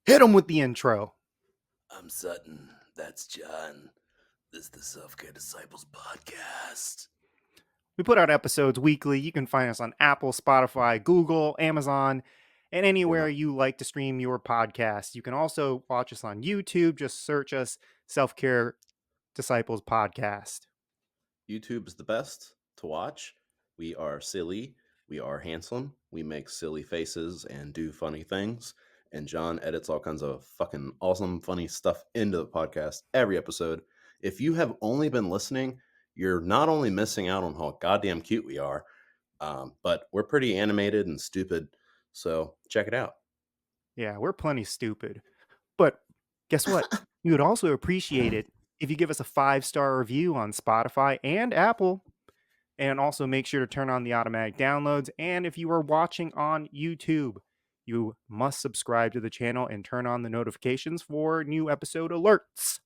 Hit them with the intro. I'm Sutton. That's John. This is the Self Care Disciples podcast. We put out episodes weekly. You can find us on Apple, Spotify, Google, Amazon, and We're anywhere not. you like to stream your podcast. You can also watch us on YouTube. Just search us Self Care Disciples Podcast. YouTube is the best to watch. We are silly. We are handsome. We make silly faces and do funny things. And John edits all kinds of fucking awesome, funny stuff into the podcast every episode. If you have only been listening, you're not only missing out on how goddamn cute we are, but we're pretty animated and stupid. So check it out. Yeah, we're plenty stupid. But guess what? We would also appreciate it if you give us a 5-star review on Spotify and Apple. And also make sure to turn on the automatic downloads. And if you are watching on YouTube, you must subscribe to the channel and turn on the notifications for new episode alerts.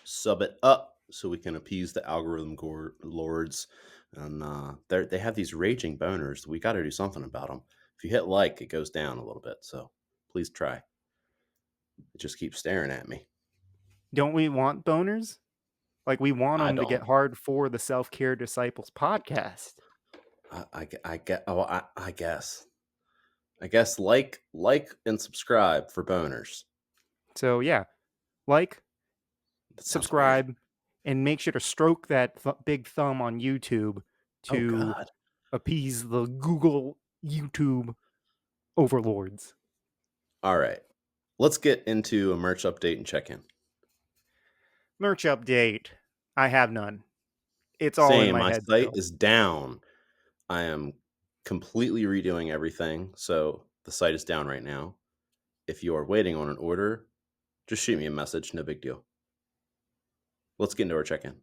Sub it up so we can appease the algorithm lords. And they have these raging boners. We got to do something about them. If you hit like, it goes down a little bit. So please try. It just keeps staring at me. Don't we want boners? Like, we want I them to get don't. hard for the Self Care Disciples podcast. I get. Oh, I guess. I guess like and subscribe for boners. So, yeah, like, That sounds weird. subscribe, and make sure to stroke that big thumb on YouTube Oh to God. appease the Google YouTube overlords. All right. Let's get into a merch update and check in. Merch update. I have none. It's all in Same. my My head site still. is down. I am completely redoing everything. So the site is down right now. If you are waiting on an order, just shoot me a message. No big deal. Let's get into our check in.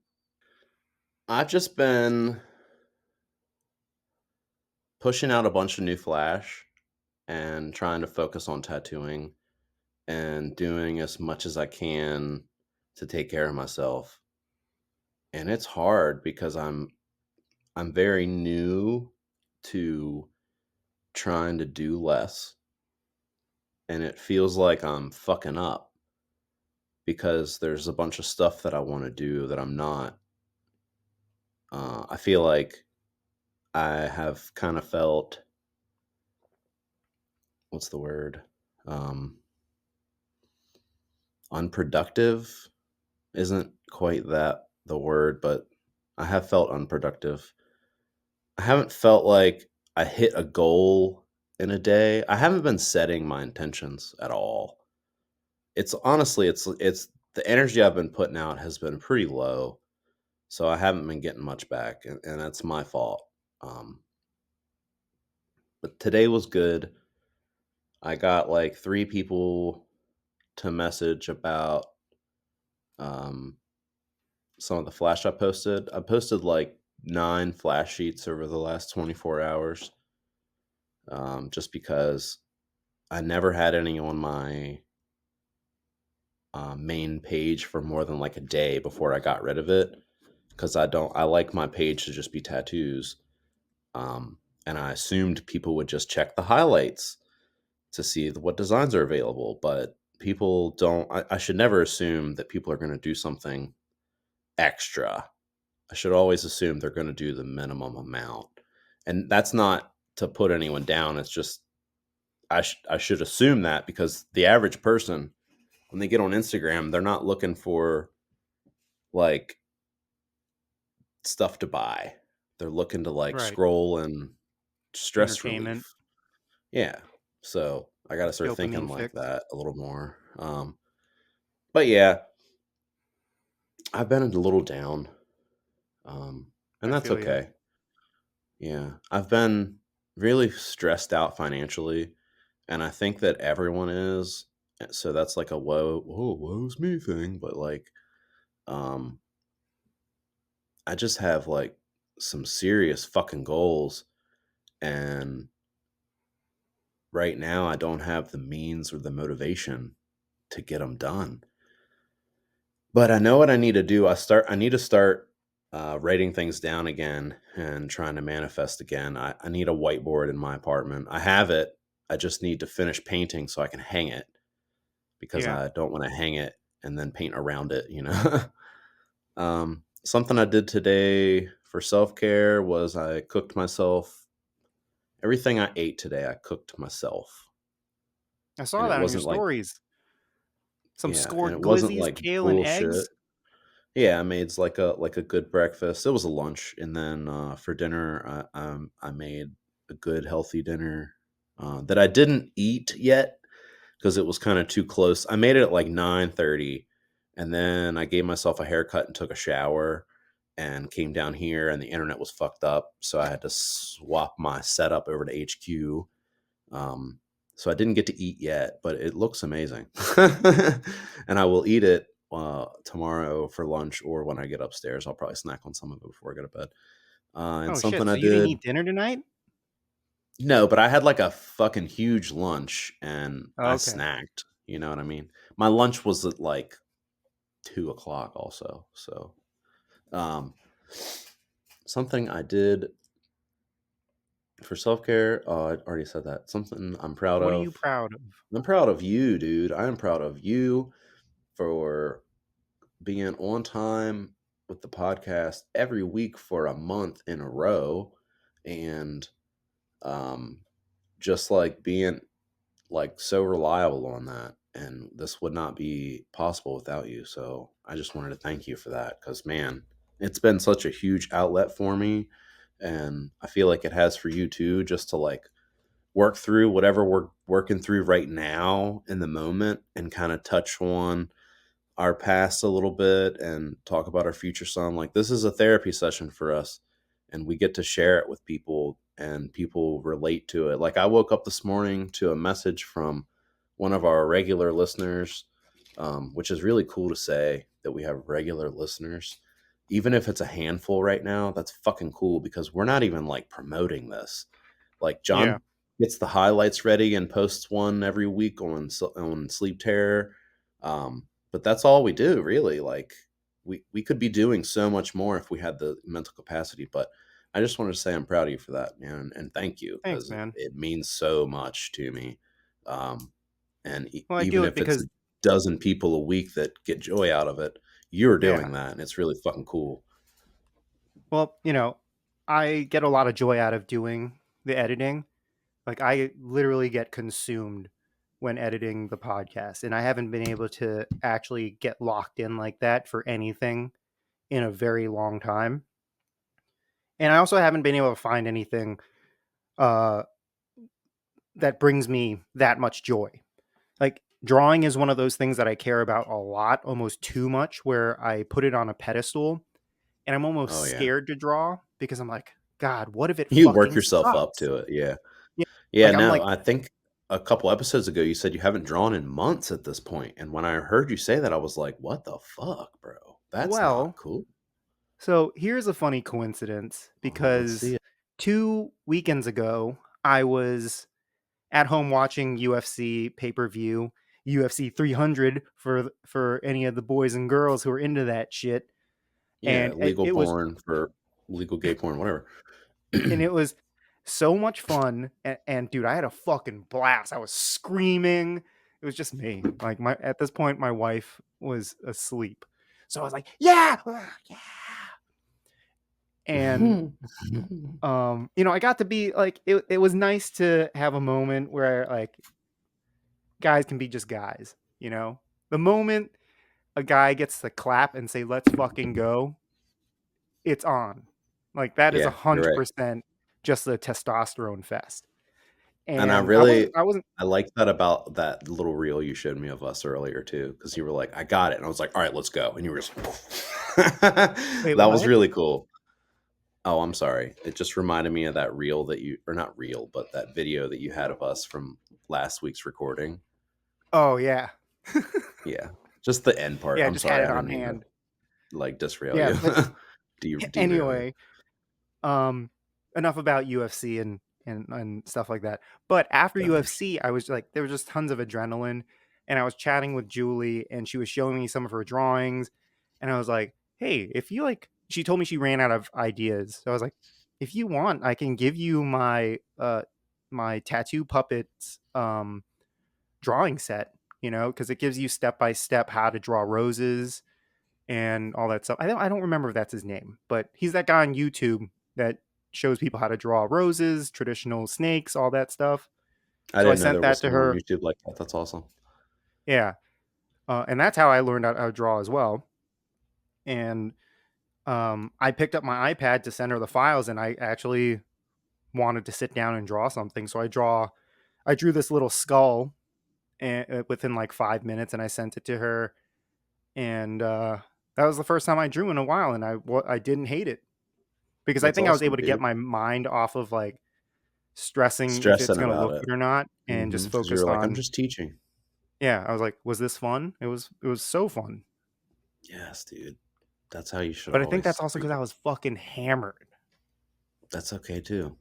I've just been pushing out a bunch of new Flash and trying to focus on tattooing and doing as much as I can to take care of myself. And it's hard because I'm very new to trying to do less, and it feels like I'm fucking up because there's a bunch of stuff that I want to do that I'm not. I feel like I have kind of felt, what's the word? Um, Unproductive isn't quite that the word, but I have felt unproductive. I haven't felt like I hit a goal in a day. I haven't been setting my intentions at all. It's honestly, it's the energy I've been putting out has been pretty low, so I haven't been getting much back, and that's my fault. Um, but today was good. I got like 3 people to message about um, some of the flash I posted. I posted like 9 flash sheets over the last 24 hours, just because I never had any on my main page for more than like a day before I got rid of it, because I like my page to just be tattoos. And I assumed people would just check the highlights to see what designs are available, but people don't. I should never assume that people are going to do something extra. I should always assume they're going to do the minimum amount. And that's not to put anyone down. It's just I should assume that, because the average person, when they get on Instagram, they're not looking for like stuff to buy. They're looking to like Right. scroll and stress Entertainment, relief. Yeah. So I got to start thinking dopamine like fix. that a little more. But yeah, I've been a little down, and I that's feel you. okay. Yeah. I've been really stressed out financially, and I think that everyone is. So that's like a woe's me thing. But like, um, I just have like some serious fucking goals, and right now I don't have the means or the motivation to get them done. But I know what I need to do. I need to start writing things down again and trying to manifest again. I need a whiteboard in my apartment. I have it. I just need to finish painting so I can hang it. because Yeah. I don't want to hang it and then paint around it, Something I did today for self-care was I cooked myself everything I ate today, I cooked myself. I And saw it that on your wasn't like stories. Some yeah, and scored it wasn't glizzies, like kale, and bullshit. eggs. Yeah, I made like a good breakfast. It was a lunch, and then for dinner, I made a good healthy dinner that I didn't eat yet because it was kind of too close. I made it at like 9:30, and then I gave myself a haircut and took a shower, and came down here, and the internet was fucked up, so I had to swap my setup over to HQ. Um, so I didn't get to eat yet, but it looks amazing. And I will eat it tomorrow for lunch or when I get upstairs. I'll probably snack on some of it before I go to bed. And Oh something shit! I So you didn't did eat dinner tonight? no, but I had like a fucking huge lunch and I Okay. snacked. You know what I mean? My lunch was at like 2 o'clock also. So um, something I did for self care. I already said that. Something I'm proud What are you of. proud of? I'm proud of you, dude. I am proud of you for being on time with the podcast every week for a month in a row and um just like being like so reliable on that, and this would not be possible without you. So I just wanted to thank you for that, because man, it's been such a huge outlet for me, and I feel like it has for you too, just to like work through whatever we're working through right now in the moment and kind of touch on our past a little bit and talk about our future some. Like this is a therapy session for us, and we get to share it with people and people relate to it. Like I woke up this morning to a message from one of our regular listeners, which is really cool to say that we have regular listeners. Even if it's a handful right now, that's fucking cool because we're not even like promoting this. Like Yeah. John gets the highlights ready and posts one every week on Sleep Terror. But that's all we do, really. Like we could be doing so much more if we had the mental capacity. But I just wanted to say I'm proud of you for that, man, and thank you Thanks, because man. it means so much to me. And Well, I even do it if it's a because, dozen people a week that get joy out of it, you're yeah. doing that, and it's really fucking cool. Well, I get a lot of joy out of doing the editing. Like I literally get consumed when editing the podcast, and I haven't been able to actually get locked in like that for anything in a very long time. And I also haven't been able to find anything uh that brings me that much joy. Like drawing is one of those things that I care about a lot, almost too much, where I put it on a pedestal and I'm almost Oh yeah, scared to draw because I'm like, God, what if it you work fucking yourself up sucks? to it. Yeah. Yeah. Yeah, Like I'm no, like, I think a couple episodes ago you said you haven't drawn in months at this point, and when I heard you say that, I was like, "What the fuck, bro? That's not well, cool." so here's a funny coincidence Oh, let's see because it. 2 weekends ago, I was at home watching UFC pay-per-view, UFC 300 for any of the boys and girls who are into that shit. Yeah, And it, legal it was porn for legal gay porn, whatever. and it was so much fun. And dude, I had a fucking blast. I was screaming. It was just me. Like my at this point, my wife was asleep. So I was like, yeah, yeah. And I got to be like it was nice to have a moment where like guys can be just guys. The moment a guy gets to clap and say, let's fucking go, it's on. Like that is a Yeah, you're hundred right. percent just a testosterone fest. And I And I wasn't really I wasn't I like that about that little reel you showed me of us earlier too, because you were like, "I got it," and I was like, "All right, let's go," and you were just wait, that was what? really cool. Oh, I'm sorry. It just reminded me of that reel that you or not reel, but that video that you had of us from last week's recording. Oh yeah. Yeah. Just the end part. Yeah, I I'm just had sorry. it I on didn't mean to hand. like disrail Yeah, you. but Derail you. anyway, um enough about UFC and stuff like that. But after Gunners. UFC, I was like there was just tons of adrenaline and I was chatting with Julie and she was showing me some of her drawings and I was like, "Hey, if you like." She told me she ran out of ideas. So I was like, "If you want, I can give you my tattoo puppets drawing set. because it gives you step by step how to draw roses and all that stuff. I don't remember if that's his name, but he's that guy on YouTube that shows people how to draw roses, traditional snakes, all that stuff. I So I didn't know sent there was that to someone on her. YouTube like that. That's awesome. Yeah, and that's how I learned how to draw as well. And I picked up my iPad to send her the files, and I actually wanted to sit down and draw something. So I drew this little skull within like 5 minutes, and I sent it to her. And that was the first time I drew in a while, and I didn't hate it because I That's think I was able awesome, to get dude. my mind off of like stressing if it's Stressing going to about look it. good or not, and just Because you were focused like, I'm on. just teaching. Yeah, I was like, was this fun? It was so fun. Yes, dude. That's how you should But I think that's always also treat because I it. was fucking hammered. That's okay too.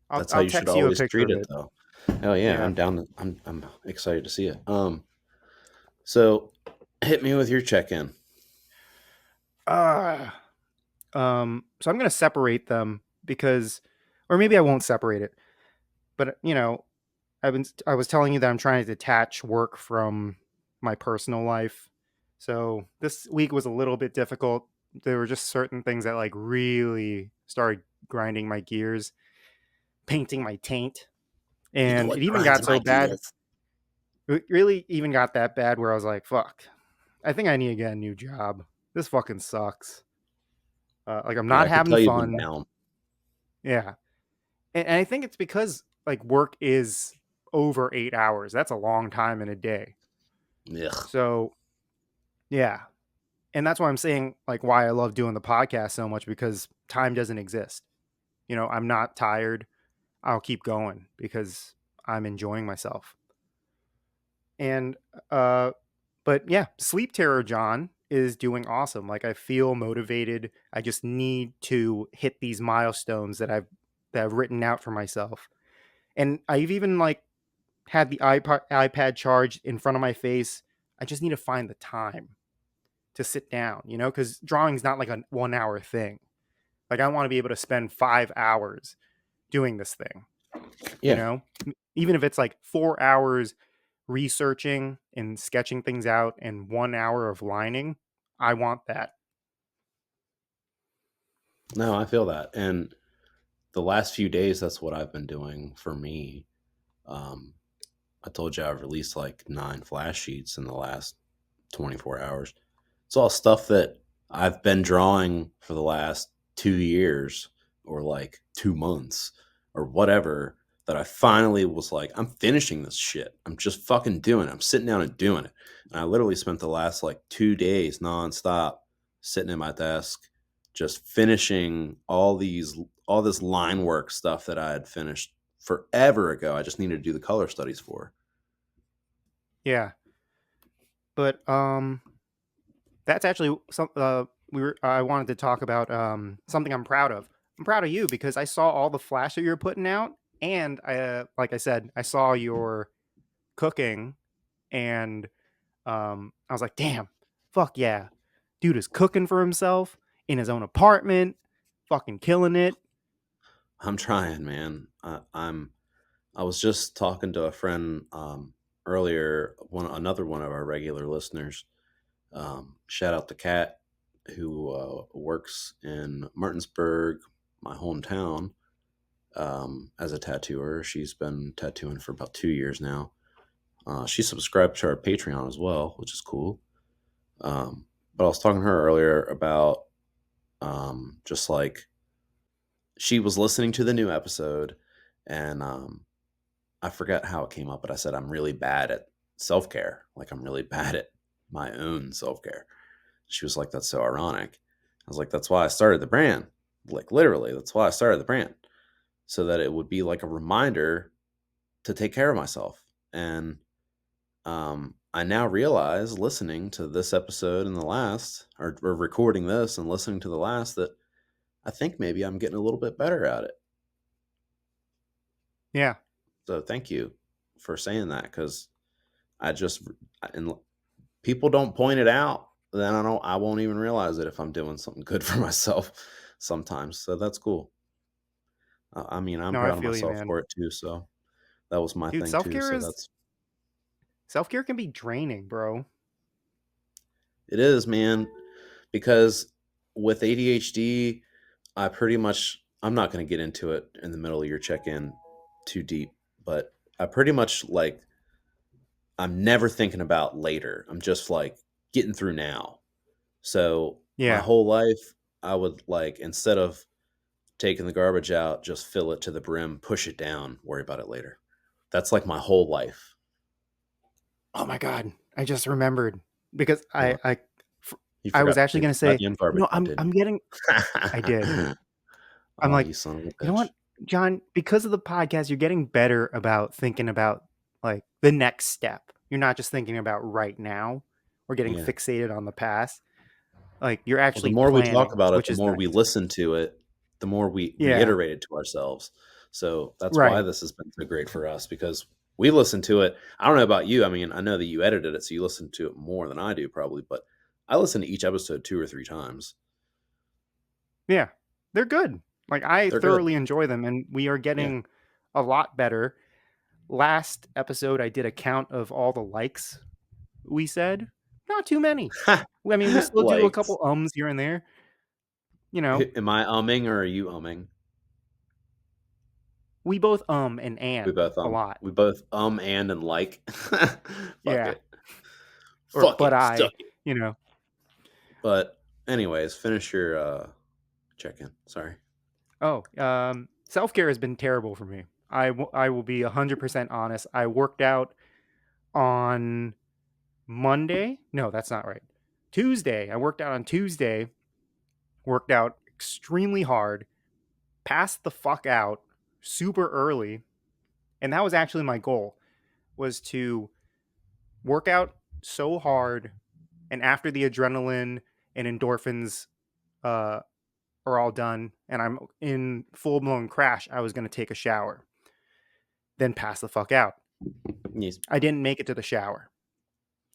I'll That's how I'll you should text you a always picture treat of it it. though. Oh yeah, Yeah. I'm down to, I'm excited to see it. So hit me with your check-in. Uh, so I'm gonna separate them because, or maybe I won't separate it. But I was telling you that I'm trying to detach work from my personal life. So this week was a little bit difficult. There were just certain things that like really started grinding my gears, painting my taint. You know And what it even grinds got my so bad. gears? It really even got that bad where I was like, fuck, I think I need to get a new job. This fucking sucks. Like I'm Yeah, not I could having tell you've been fun. down. Yeah. And I think it's because like work is over 8 hours. That's a long time in a day. Ugh. So yeah. And that's why I'm saying like why I love doing the podcast so much because time doesn't exist. I'm not tired. I'll keep going because I'm enjoying myself. And uh but yeah, Sleep Terror John is doing awesome. Like I feel motivated. I just need to hit these milestones that I've written out for myself. And I've even like had the iPad charged in front of my face. I just need to find the time to sit down, because drawing's not like a 1 hour thing. Like I want to be able to spend 5 hours doing this thing, you Yeah. know, even if it's like 4 hours researching and sketching things out and 1 hour of lining. I want that. No, I feel that. And the last few days, that's what I've been doing for me. Um, I told you I've released like 9 flash sheets in the last 24 hours. It's all stuff that I've been drawing for the last 2 years or like 2 months or whatever that I finally was like, I'm finishing this shit. I'm just fucking doing it. I'm sitting down and doing it. And I literally spent the last like 2 days nonstop sitting at my desk, just finishing all this line work stuff that I had finished forever ago. I just needed to do the color studies for. Yeah. But that's actually some I wanted to talk about something I'm proud of. I'm proud of you because I saw all the flash that you're putting out, and like I said, I saw your cooking, and I was like, damn, fuck yeah, dude is cooking for himself in his own apartment, fucking killing it. I'm trying, man. I was just talking to a friend earlier, another one of our regular listeners. Shout out to Kat, who works in Martinsburg, my hometown, as a tattooer. She's been tattooing for about 2 years now. She subscribed to our Patreon as well, which is cool. But I was talking to her earlier about just like she was listening to the new episode, and I forgot how it came up, but I said I'm really bad at self care. Like I'm really bad at my own self care. She was like, "That's so ironic." I was like, "That's why I started the brand. Like literally, that's why I started the brand, so that it would be like a reminder to take care of myself." And I now realize, listening to this episode and the last, or recording this and listening to the last, that I think maybe I'm getting a little bit better at it. Yeah, So thank you for saying that, because I just and people don't point it out, then I won't even realize it if I'm doing something good for myself sometimes. So that's cool. I mean, I'm no, I proud of feel you, myself man. for it too. So that was my Dude, thing self too. care So is that's Self-care can be draining, bro. It is, man, because with ADHD, I'm not going to get into it in the middle of your check-in too deep, but I pretty much like I'm never thinking about later. I'm just like getting through now. So my Yeah. whole life, I would like, instead of taking the garbage out, just fill it to the brim, push it down, worry about it later. That's like my whole life. Oh my god, I just remembered because What? f- You I was forgot to actually take gonna the say, goddamn garbage out, didn't I'm getting. I did. you? I'm Oh, like, you son of a you know bitch. what, John? Because of the podcast, you're getting better about thinking about like the next step. You're not just thinking about right now or getting Yeah. fixated on the past. Like you're Well, the actually more we talk planning, about it, which the is more we nice. listen to it, the more we Yeah. reiterate it to ourselves. So that's why Right. this has been so great for us because we listen to it. I don't know about you. I mean, I know that you edited it, so you listen to it more than I do, probably, but I listen to each episode 2 or 3 times. Yeah. They're good. Like I They're good. thoroughly enjoy them, and we are Yeah. getting a lot better. Last episode, I did a count of all the likes we said. Not too many. I mean, we still do a Likes. couple ums here and there. You know, Am I umming or are you umming? we both We and both a lot. we both and like. Fuck Yeah. it. Or Fuck but it. Stuck I, it. you know. But anyways, finish your check-in. Sorry. Oh, self care has been terrible for me. I will be 100% honest. I worked out on Monday. No, that's not right. Tuesday. I worked out on Tuesday. Worked out extremely hard. Passed the fuck out super early, and that was actually my goal. Was to work out so hard, and after the adrenaline and endorphins uh, are all done, and I'm in full blown crash, I was going to take a shower, then pass the fuck out. Yes. I didn't make it to the shower.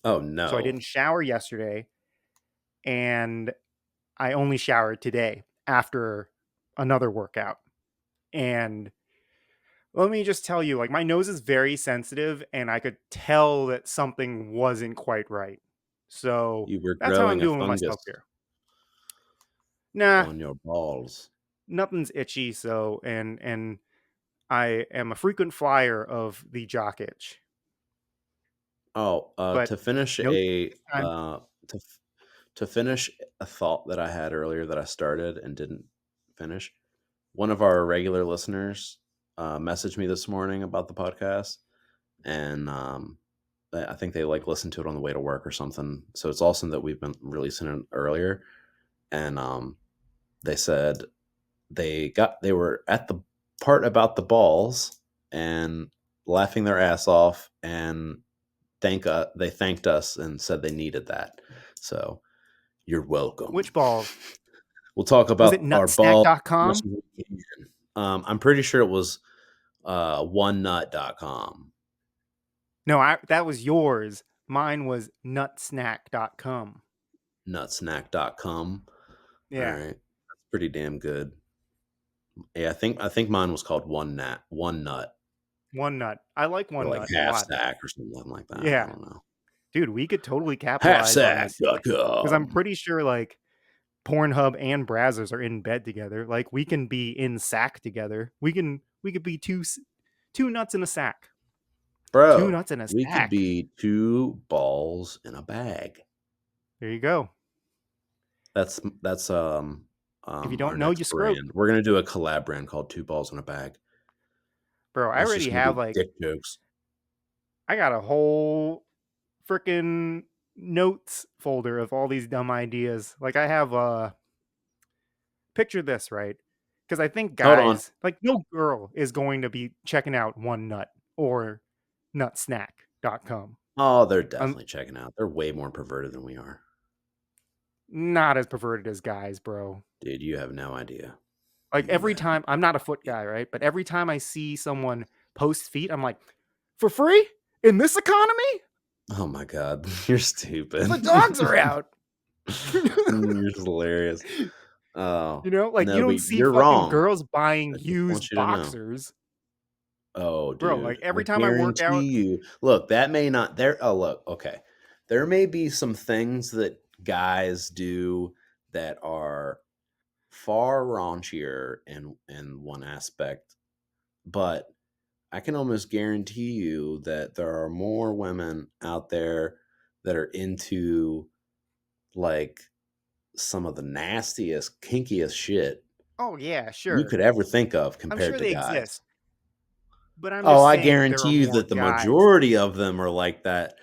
Oh So I no. didn't shower yesterday, and I only showered today after another workout. And let me just tell you, like, my nose is very sensitive, and I could tell that something wasn't quite right. So You were that's how I'm growing a doing with my self fungus care. Nah, on your balls. nothing's itchy. So, and I am a frequent flyer of the jock itch, Oh, but to finish no a time. to f- to finish a thought that I had earlier that I started and didn't finish. One of our regular listeners messaged me this morning about the podcast, and I think they like listened to it on the way to work or something. So it's awesome that we've been releasing it earlier. And they said they were at the part about the balls and laughing their ass off, and they thanked us and said they needed that. So you're welcome. Which balls? We'll talk Was it about our balls as much nutsnack.com? as we can. I'm pretty sure it was onenut.com. No, that was yours. Mine was nutsnack.com. Nutsnack.com. All Yeah, right. That's pretty damn good. Yeah, I think mine was called one nut, one nut. I like or one like nut a half lot. stack or something like that. I Yeah, don't know. dude, we could totally capitalize on this because I'm Halfsack.com. pretty sure like Pornhub and Brazzers are in bed together. Like we can be in sack together. We could be two nuts in a sack. Two Bro, nuts in a we could sack. be two balls in a bag. There you go. If you That's our don't know, next you scrote, brand. We're gonna do a collab brand called Two Balls in a Bag. bro. I And it's just already gonna have be like dick jokes. I got a whole freaking notes folder of all these dumb ideas. Like I have picture this, right? Because I think Hold on. guys, like no girl is going to be checking out one nut or nutsnack.com. Oh, they're I'm definitely checking out. They're way more perverted than we are. not as perverted as guys, bro. Dude, you have no idea. Like You every have no time, I'm not a foot guy, right? But every time I see someone post feet, I'm like, for free in this economy, Oh my god, you're stupid. the dogs are out. You're just hilarious. Oh You know, like you no, but don't see you're fucking wrong. girls buying I just want used you to know. boxers. Oh, Bro, like, dude, I every time I work out. guarantee you look, that may not there oh, look, okay. There may be some things that guys do that are far raunchier in one aspect, but I can almost guarantee you that there are more women out there that are into, like, some of the nastiest, kinkiest shit Oh, yeah, you sure. could ever think of I'm compared sure to they guys. exist, but I'm Oh, just I saying there guarantee are you more that the guys. majority of them are like that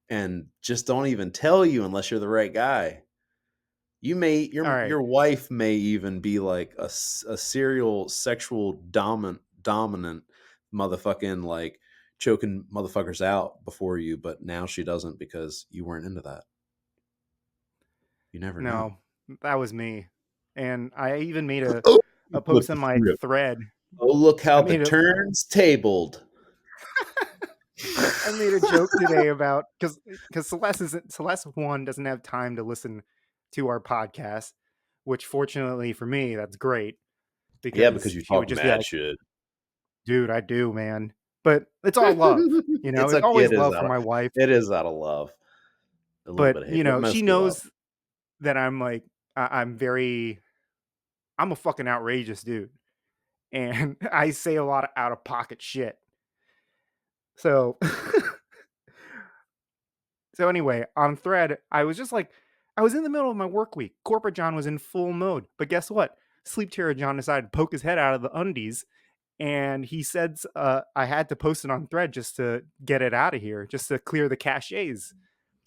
and just don't even tell you unless you're the right guy. You may Alright. your wife may even be like a serial sexual dominant motherfucking like choking motherfuckers out before you, but now she doesn't because you weren't into that. You never No, know. that was me, and I even made Oh, a you post flipped on the my script. thread. Oh, look I how the made a turns tabled. I made a joke today about because Celeste 1 doesn't have time to listen to our podcast, which fortunately for me, that's great Yeah, because because you she would talk just be mad like, shit. "Dude, I do, man." But it's all love, It's it's okay. always love for my wife, It is out of love. A little but, bit of hate, but she mostly love. knows that I'm like I'm a fucking outrageous dude, and I say a lot of out of pocket shit. So So anyway, on Thread, I was just like, I was in the middle of my work week. Corporate John was in full mode, but guess what? Sleep Terror John decided to poke his head out of the undies, and he said I had to post it on Thread just to get it out of here, just to clear the caches.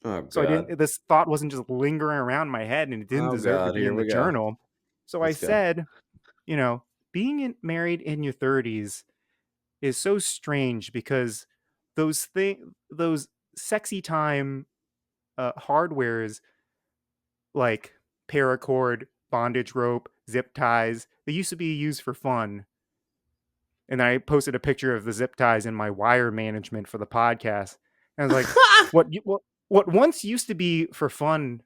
Oh So I god. didn't. This thought wasn't just lingering around my head, and it didn't Oh deserve to god, be here in the we go. journal. So I Let's go. said, you know, married in your 30s is so strange because those sexy time hardwares like paracord, bondage rope, zip ties. They used to be used for fun. And I posted a picture of the zip ties in my wire management for the podcast. And I was like, what once used to be for fun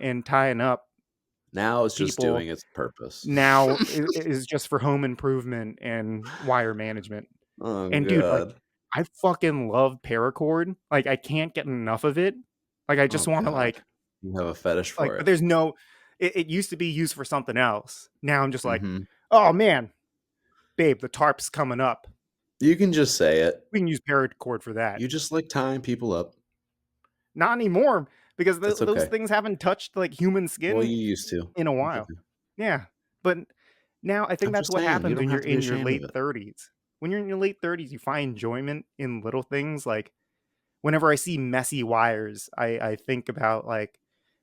and tying up Now it's just people doing its purpose. now is just for home improvement and wire management. Oh And dude, like god. I fucking love paracord. Like I can't get enough of it. Like I Oh just want to god. You have a fetish for but it. there's no it used to be used for something else. Now I'm just like, Mhm. "Oh, man, babe, the tarp's coming up. You can just say it. We can use paracord for that." You just like tying people up. Not anymore because That's those okay. things haven't touched, like, human Well, skin you used to. in a That's while. okay. Yeah, but now I think I'm that's just what saying, you happens don't when have you're to be in your ashamed of late it. 30s. When you're in your late 30s, you find enjoyment in little things, like, whenever I see messy wires, I think about, like,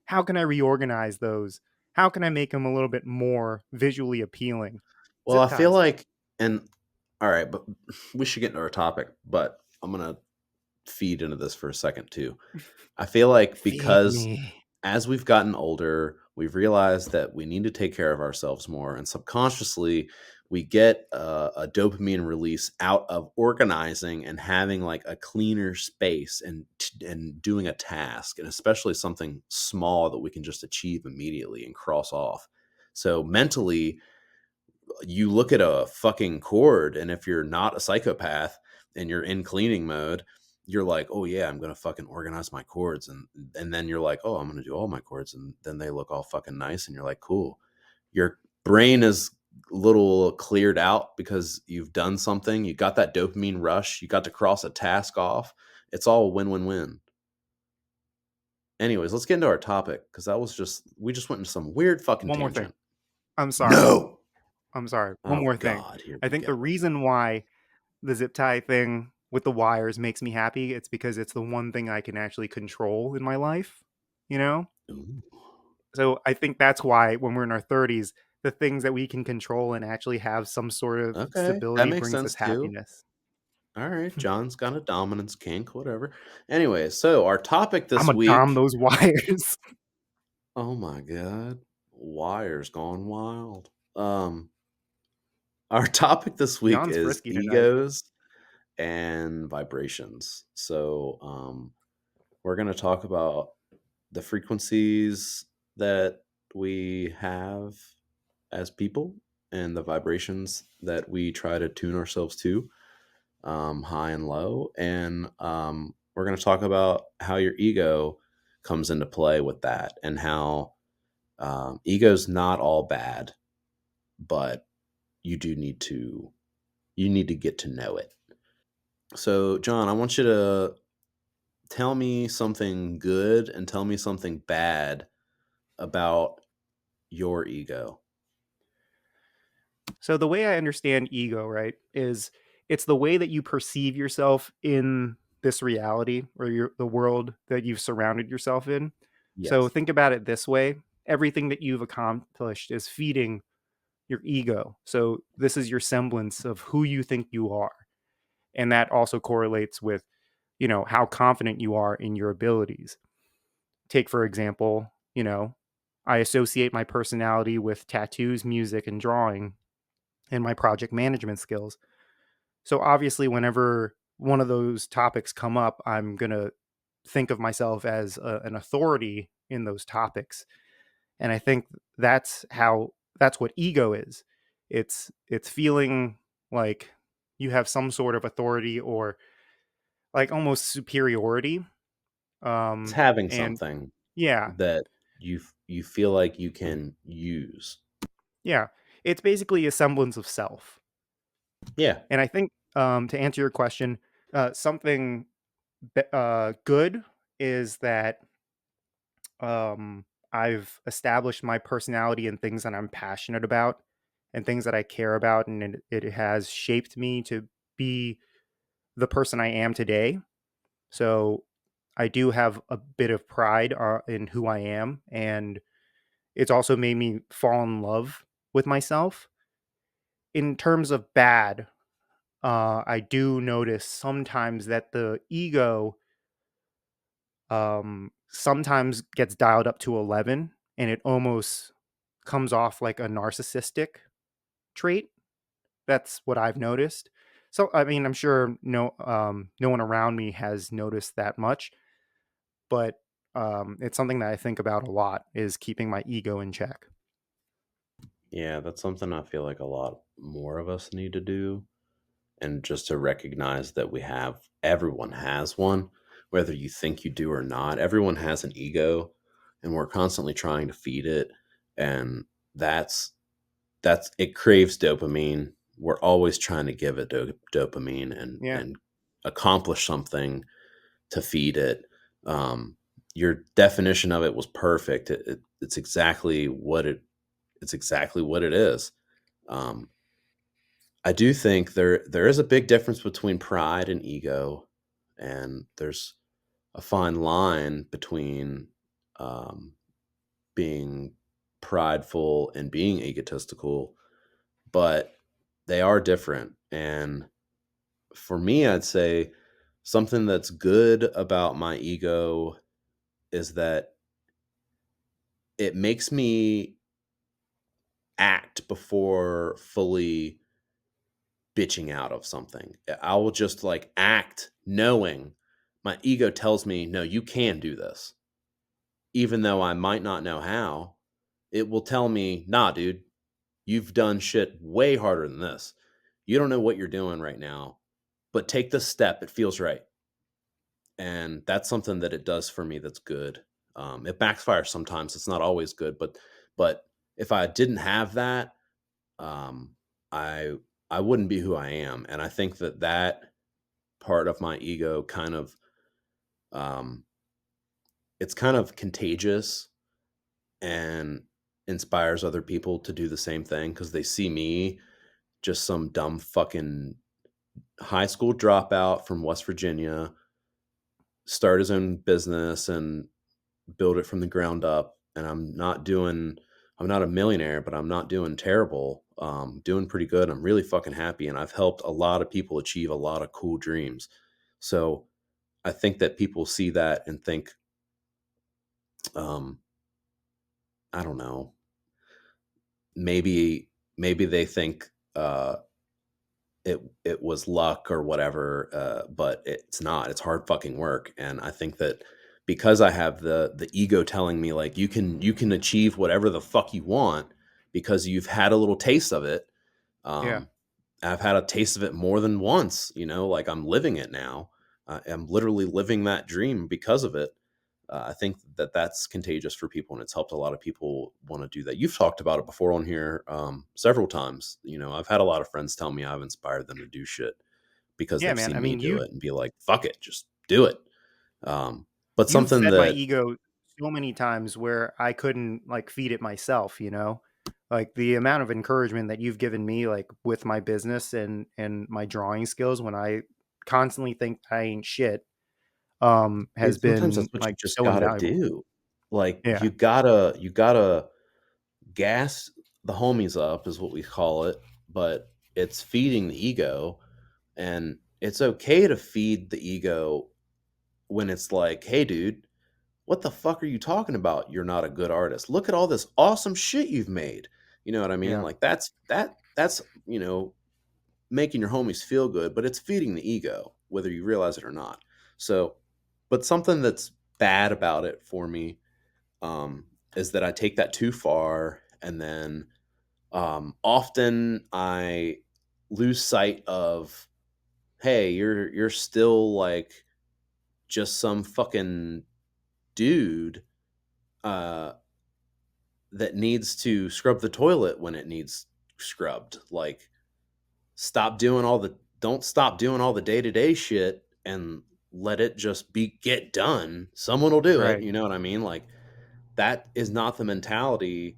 how can I reorganize those? How can I make them a little bit more visually appealing? Well, Zip I feel ties. like and alright, but we should get into our topic, but I'm gonna feed into this for a second too. I feel like Feed because me. as we've gotten older, we've realized that we need to take care of ourselves more. And subconsciously, we get a dopamine release out of organizing and having like a cleaner space and doing a task, and especially something small that we can just achieve immediately and cross off. So mentally, you look at a fucking cord, and if you're not a psychopath and you're in cleaning mode, you're like, oh yeah, I'm gonna fucking organize my cords, and then you're like, oh, I'm gonna do all my cords, and then they look all fucking nice, and you're like, cool. Your brain is a little cleared out because you've done something. You got that dopamine rush. You got to cross a task off. It's all win-win-win. Anyways, let's get into our topic because that was just we just went into some weird fucking One more thing. tangent. I'm sorry. No. I'm sorry. One Oh more thing. God, here I we think the go. reason why the zip tie thing with the wires makes me happy, it's because it's the one thing I can actually control in my life, you know? Ooh. So I think that's why when we're in our 30s, the things that we can control and actually have some sort of Okay, that stability makes brings sense us too. happiness. All right, John's got a dominance kink, whatever. Anyway, so our topic I'm this gonna dom week. those wires. Oh my God, wires gone wild. Our topic this week John's is frisky tonight. egos and vibrations. So, we're gonna talk about the frequencies that we have as people and the vibrations that we try to tune ourselves to. high and low, and we're going to talk about how your ego comes into play with that, and how ego's not all bad, but you do need to you need to get to know it. So, John, I want you to tell me something good and tell me something bad about your ego. So the way I understand ego, right, is it's the way that you perceive yourself in this reality or the world that you've surrounded yourself in. So Yes. think about it this way. Everything that you've accomplished is feeding your ego. So this is your semblance of who you think you are. And that also correlates with, how confident you are in your abilities. Take, for example, I associate my personality with tattoos, music, and drawing and my project management skills. So obviously, whenever one of those topics come up, I'm going to think of myself as an authority in those topics. And I think that's what ego is. It's feeling like you have some sort of authority or like almost superiority. It's having And something yeah, that you feel like you can use. yeah, it's basically a semblance of self. Yeah. And I think to answer your question, something good is that I've established my personality in things that I'm passionate about and things that I care about, and it has shaped me to be the person I am today. So I do have a bit of pride in who I am, and it's also made me fall in love with myself. In terms of bad, I do notice sometimes that the ego sometimes gets dialed up to 11 and it almost comes off like a narcissistic trait. That's what I've noticed. So I mean, I'm sure no one around me has noticed that much, but it's something that I think about a lot is keeping my ego in check. Yeah, that's something I feel like a lot more of us need to do. And just to recognize that everyone has one, whether you think you do or not. Everyone has an ego, and we're constantly trying to feed it. And that's it craves dopamine. We're always trying to give it dopamine Yeah. and accomplish something to feed it. Um, your definition of it was perfect. It's exactly what it is. Um, I do think there is a big difference between pride and ego, and there's a fine line between um, being prideful and being egotistical, but they are different. And for me, I'd say something that's good about my ego is that it makes me act before fully bitching out of something. I will just like act knowing my ego tells me, no, you can do this. Even though I might not know how, it will tell me, nah, dude, you've done shit way harder than this. You don't know what you're doing right now, but take this step. It feels right. And that's something that it does for me that's good. It backfires sometimes. It's not always good, but if I didn't have that, um, I I wouldn't be who I am. And I think that part of my ego um, it's kind of contagious and inspires other people to do the same thing because they see me, just some dumb fucking high school dropout from West Virginia, start his own business and build it from the ground up. And I'm not a millionaire, but I'm not doing terrible. Doing pretty good. I'm really fucking happy. And I've helped a lot of people achieve a lot of cool dreams. So I think that people see that and think, um, I don't know, maybe they think it was luck or whatever, but it's not. It's hard fucking work, and I think that because I have the ego telling me like you can achieve whatever the fuck you want because you've had a little taste of it. Yeah. Um, I've had a taste of it more than once, like I'm living it now. I'm literally living that dream because of it. I think that that's contagious for people, and it's helped a lot of people want to do that. You've talked about it before on here several times. I've had a lot of friends tell me I've inspired them to do shit because Yeah, they've man. I seen me mean, do it and be like, "Fuck it, just do it." But you've something fed my that ego so many times where I couldn't like feed it myself, you know? Like the amount of encouragement that you've given me like with my business and my drawing skills when I constantly think I ain't shit has dude, sometimes that's been what you like just so gotta invaluable. do. Like Yeah. you gotta gas the homies up is what we call it, but it's feeding the ego, and it's okay to feed the ego when it's like, "Hey dude, what the fuck are you talking about? You're not a good artist. Look at all this awesome shit you've made." You know what I mean? Yeah. Like that's making your homies feel good, but it's feeding the ego whether you realize it or not. So, but something that's bad about it for me is that I take that too far, and then often I lose sight of, hey, you're still like just some fucking dude uh, that needs to scrub the toilet when it needs scrubbed. Like, don't stop doing all the day to day shit and let it just be get done. Someone will do it. Right. You know what I mean? Like, that is not the mentality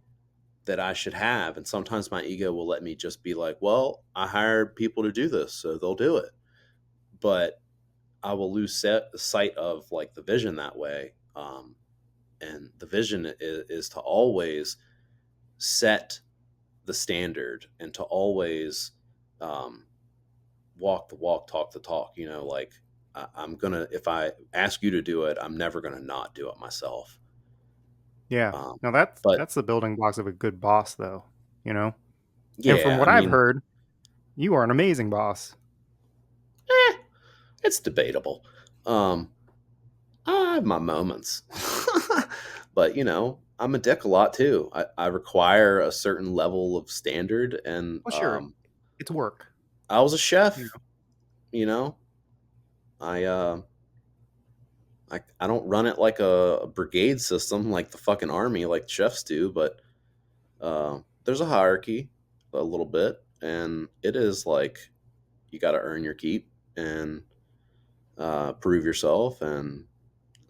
that I should have. And sometimes my ego will let me just be like, well, I hired people to do this, so they'll do it. But I will lose sight of like the vision that way. And the vision is to always set the standard and to always um, walk the walk, talk the talk. Like I'm gonna, if I ask you to do it, I'm never gonna not do it myself. Yeah. Um, Now that's but the building blocks of a good boss though, you know? And from yeah, I what I've mean, heard, you are an amazing boss. eh, it's debatable. Um, I have my moments, but I'm a dick a lot too. I require a certain level of standard, and Well, sure. It's work, I was a you chef. know. You know, I I don't run it like a brigade system like the fucking army like chefs do, but there's a hierarchy a little bit, and it is like you got to earn your keep and prove yourself, and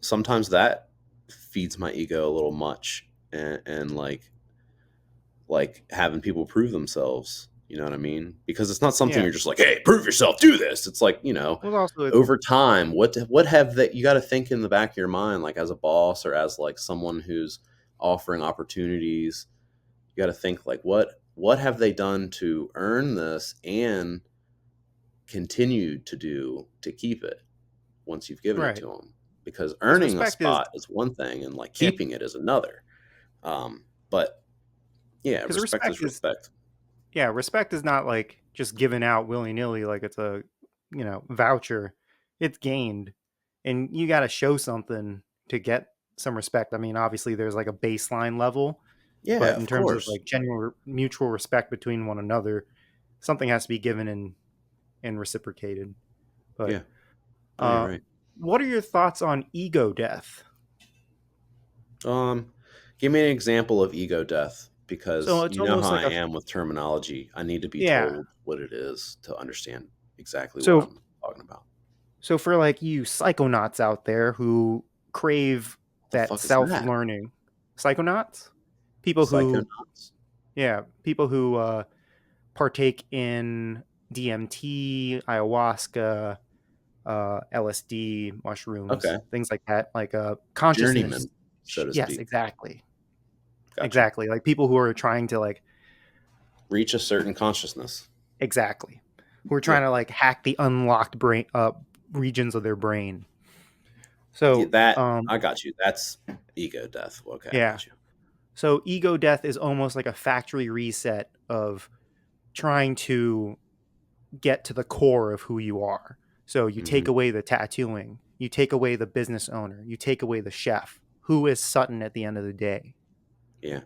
sometimes that feeds my ego a little much, and like having people prove themselves. You know what I mean? Because it's not something Yeah. you're just like, hey, prove yourself, do this. It's like, Well, also it's over time, what have that you got to think in the back of your mind, like as a boss or as like someone who's offering opportunities, you got to think like what have they done to earn this and continue to do to keep it once you've given it right. to them, because Because earning a respect is spot is one thing and like yeah. keeping it is another. But yeah, Because respect respect is is respect. yeah, respect is not like just given out willy-nilly like it's a, voucher. It's gained. And you got to show something to get some respect. I mean, obviously there's like a baseline level, Yeah, but in of terms of course. like genuine mutual respect between one another, something has to be given and reciprocated. But Yeah. No, you're uh right. what are your thoughts on ego death? Um, Give me an example of ego death, So because it's you know how almost I like a am with terminology. I need to be yeah. told what it is to understand exactly what So I'm talking about. So for like you psychonauts out there who crave The that fuck is that? self-learning, psychonauts, people who Psychonauts? yeah, people who partake in DMT, ayahuasca, LSD, mushrooms, Okay. things like that, like consciousness. Journeyman, so to Yes, speak. exactly, Gotcha. exactly. Like people who are trying to like Reach a certain consciousness. exactly, who are Yeah. trying to like hack the unlocked brain regions of their brain. Yeah, So that I got you. That's ego death. Okay, I yeah. got you. So ego death is almost like a factory reset of trying to get to the core of who you are. So you take Mhm. away the tattooing, you take away the business owner, you take away the chef. Who is Sutton at the end of the day? Yeah.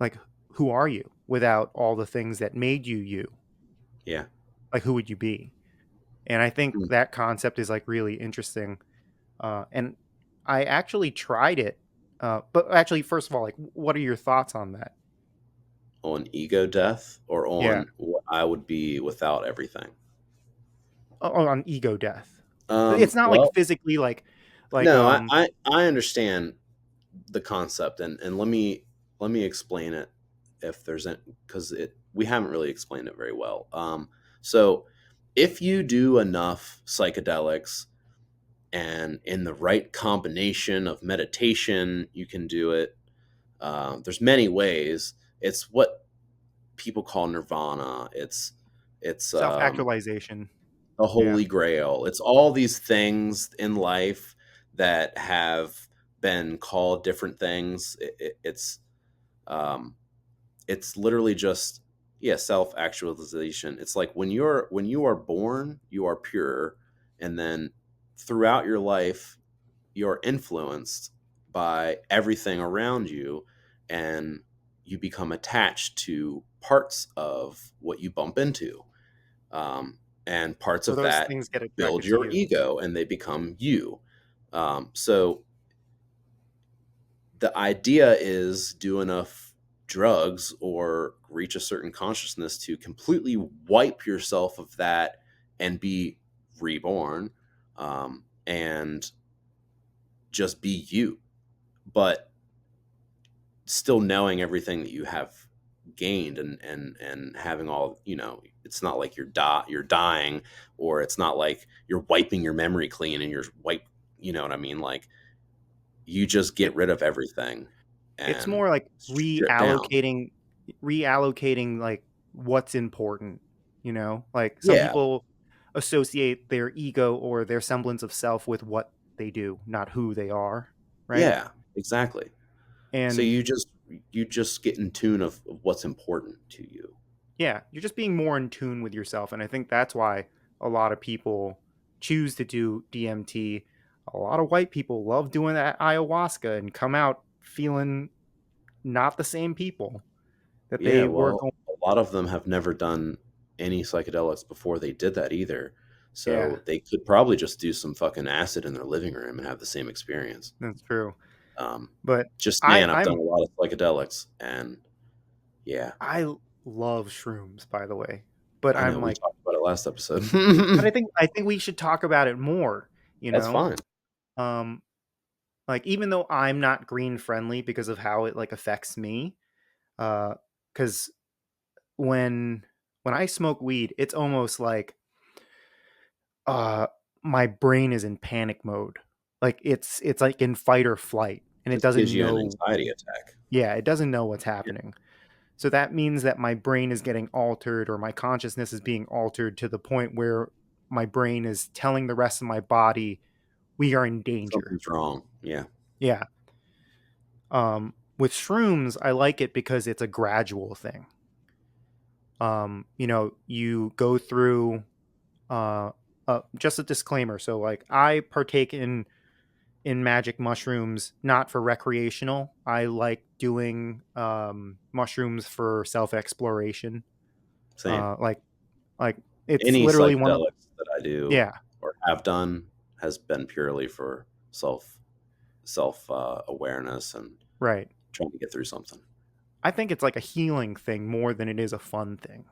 Like, who are you without all the things that made you you? Yeah. like, who would you be? And I think Mm. that concept is, like, really interesting, and I actually tried it, but actually, first of all, like, what are your thoughts on that? On ego death or Yeah. on what I would be without everything? On ego death. It's not, like, Well, physically, like, no, I understand the concept, and let me explain it if there's any, because it we haven't really explained it very well. So if you do enough psychedelics and in the right combination of meditation, you can do it. There's many ways. It's what people call nirvana. It's self-actualization. the Yeah. holy grail. It's all these things in life that have been called different things. Um, it's literally just, yeah, self actualization. It's like when you are born, you are pure, and then throughout your life, you're influenced by everything around you, and you become attached to parts of what you bump into, um, and parts Or of those that things get build attracted to your you. ego, and they become you. So the idea is do enough drugs or reach a certain consciousness to completely wipe yourself of that and be reborn, and just be you, but still knowing everything that you have gained, and having all, it's not like you're dying, or it's not like you're wiping your memory clean and you're wipe, you know what I mean, like you just get It rid of everything it's and more like strip down. reallocating, like, what's important, you know? Like, some Yeah, people associate their ego or their semblance of self with what they do, not who they are, right? yeah, exactly. So And you just get in tune of what's important to you. yeah, you're just being more in tune with yourself, and I think that's why a lot of people choose to do DMT. A lot of white people love doing that ayahuasca and come out feeling not the same people that Yeah, they were well, going. a lot of them have never done any psychedelics before they did that either. Yeah, So they could probably just do some fucking acid in their living room and have the same experience. that's true. Um, But just I saying, I've done I'm a lot of psychedelics, and yeah, I l love shrooms, by the way, but I know I'm we like, talked about it last episode. but I think we should talk about it more, you That's know? fine. Um, like, even though I'm not green friendly because of how it, like, affects me, because when I smoke weed, it's almost like, uh, my brain is in panic mode. Like, it's, like, in fight or flight, and it Just gives doesn't you an know. anxiety attack. Yeah, it doesn't know what's Yeah, happening. So that means that my brain is getting altered or my consciousness is being altered to the point where my brain is telling the rest of my body, "We are in danger." something's wrong. Yeah, Yeah. With shrooms, I like it because it's a gradual thing. You go through, uh, just a disclaimer. So, like, I partake in magic mushrooms not for recreational. I like doing mushrooms for self exploration. same. Like like, it's Any literally one of. psychedelics that I do Yeah, or have done has been purely for self awareness and right. trying to get through something. I think it's like a healing thing more than it is a fun thing.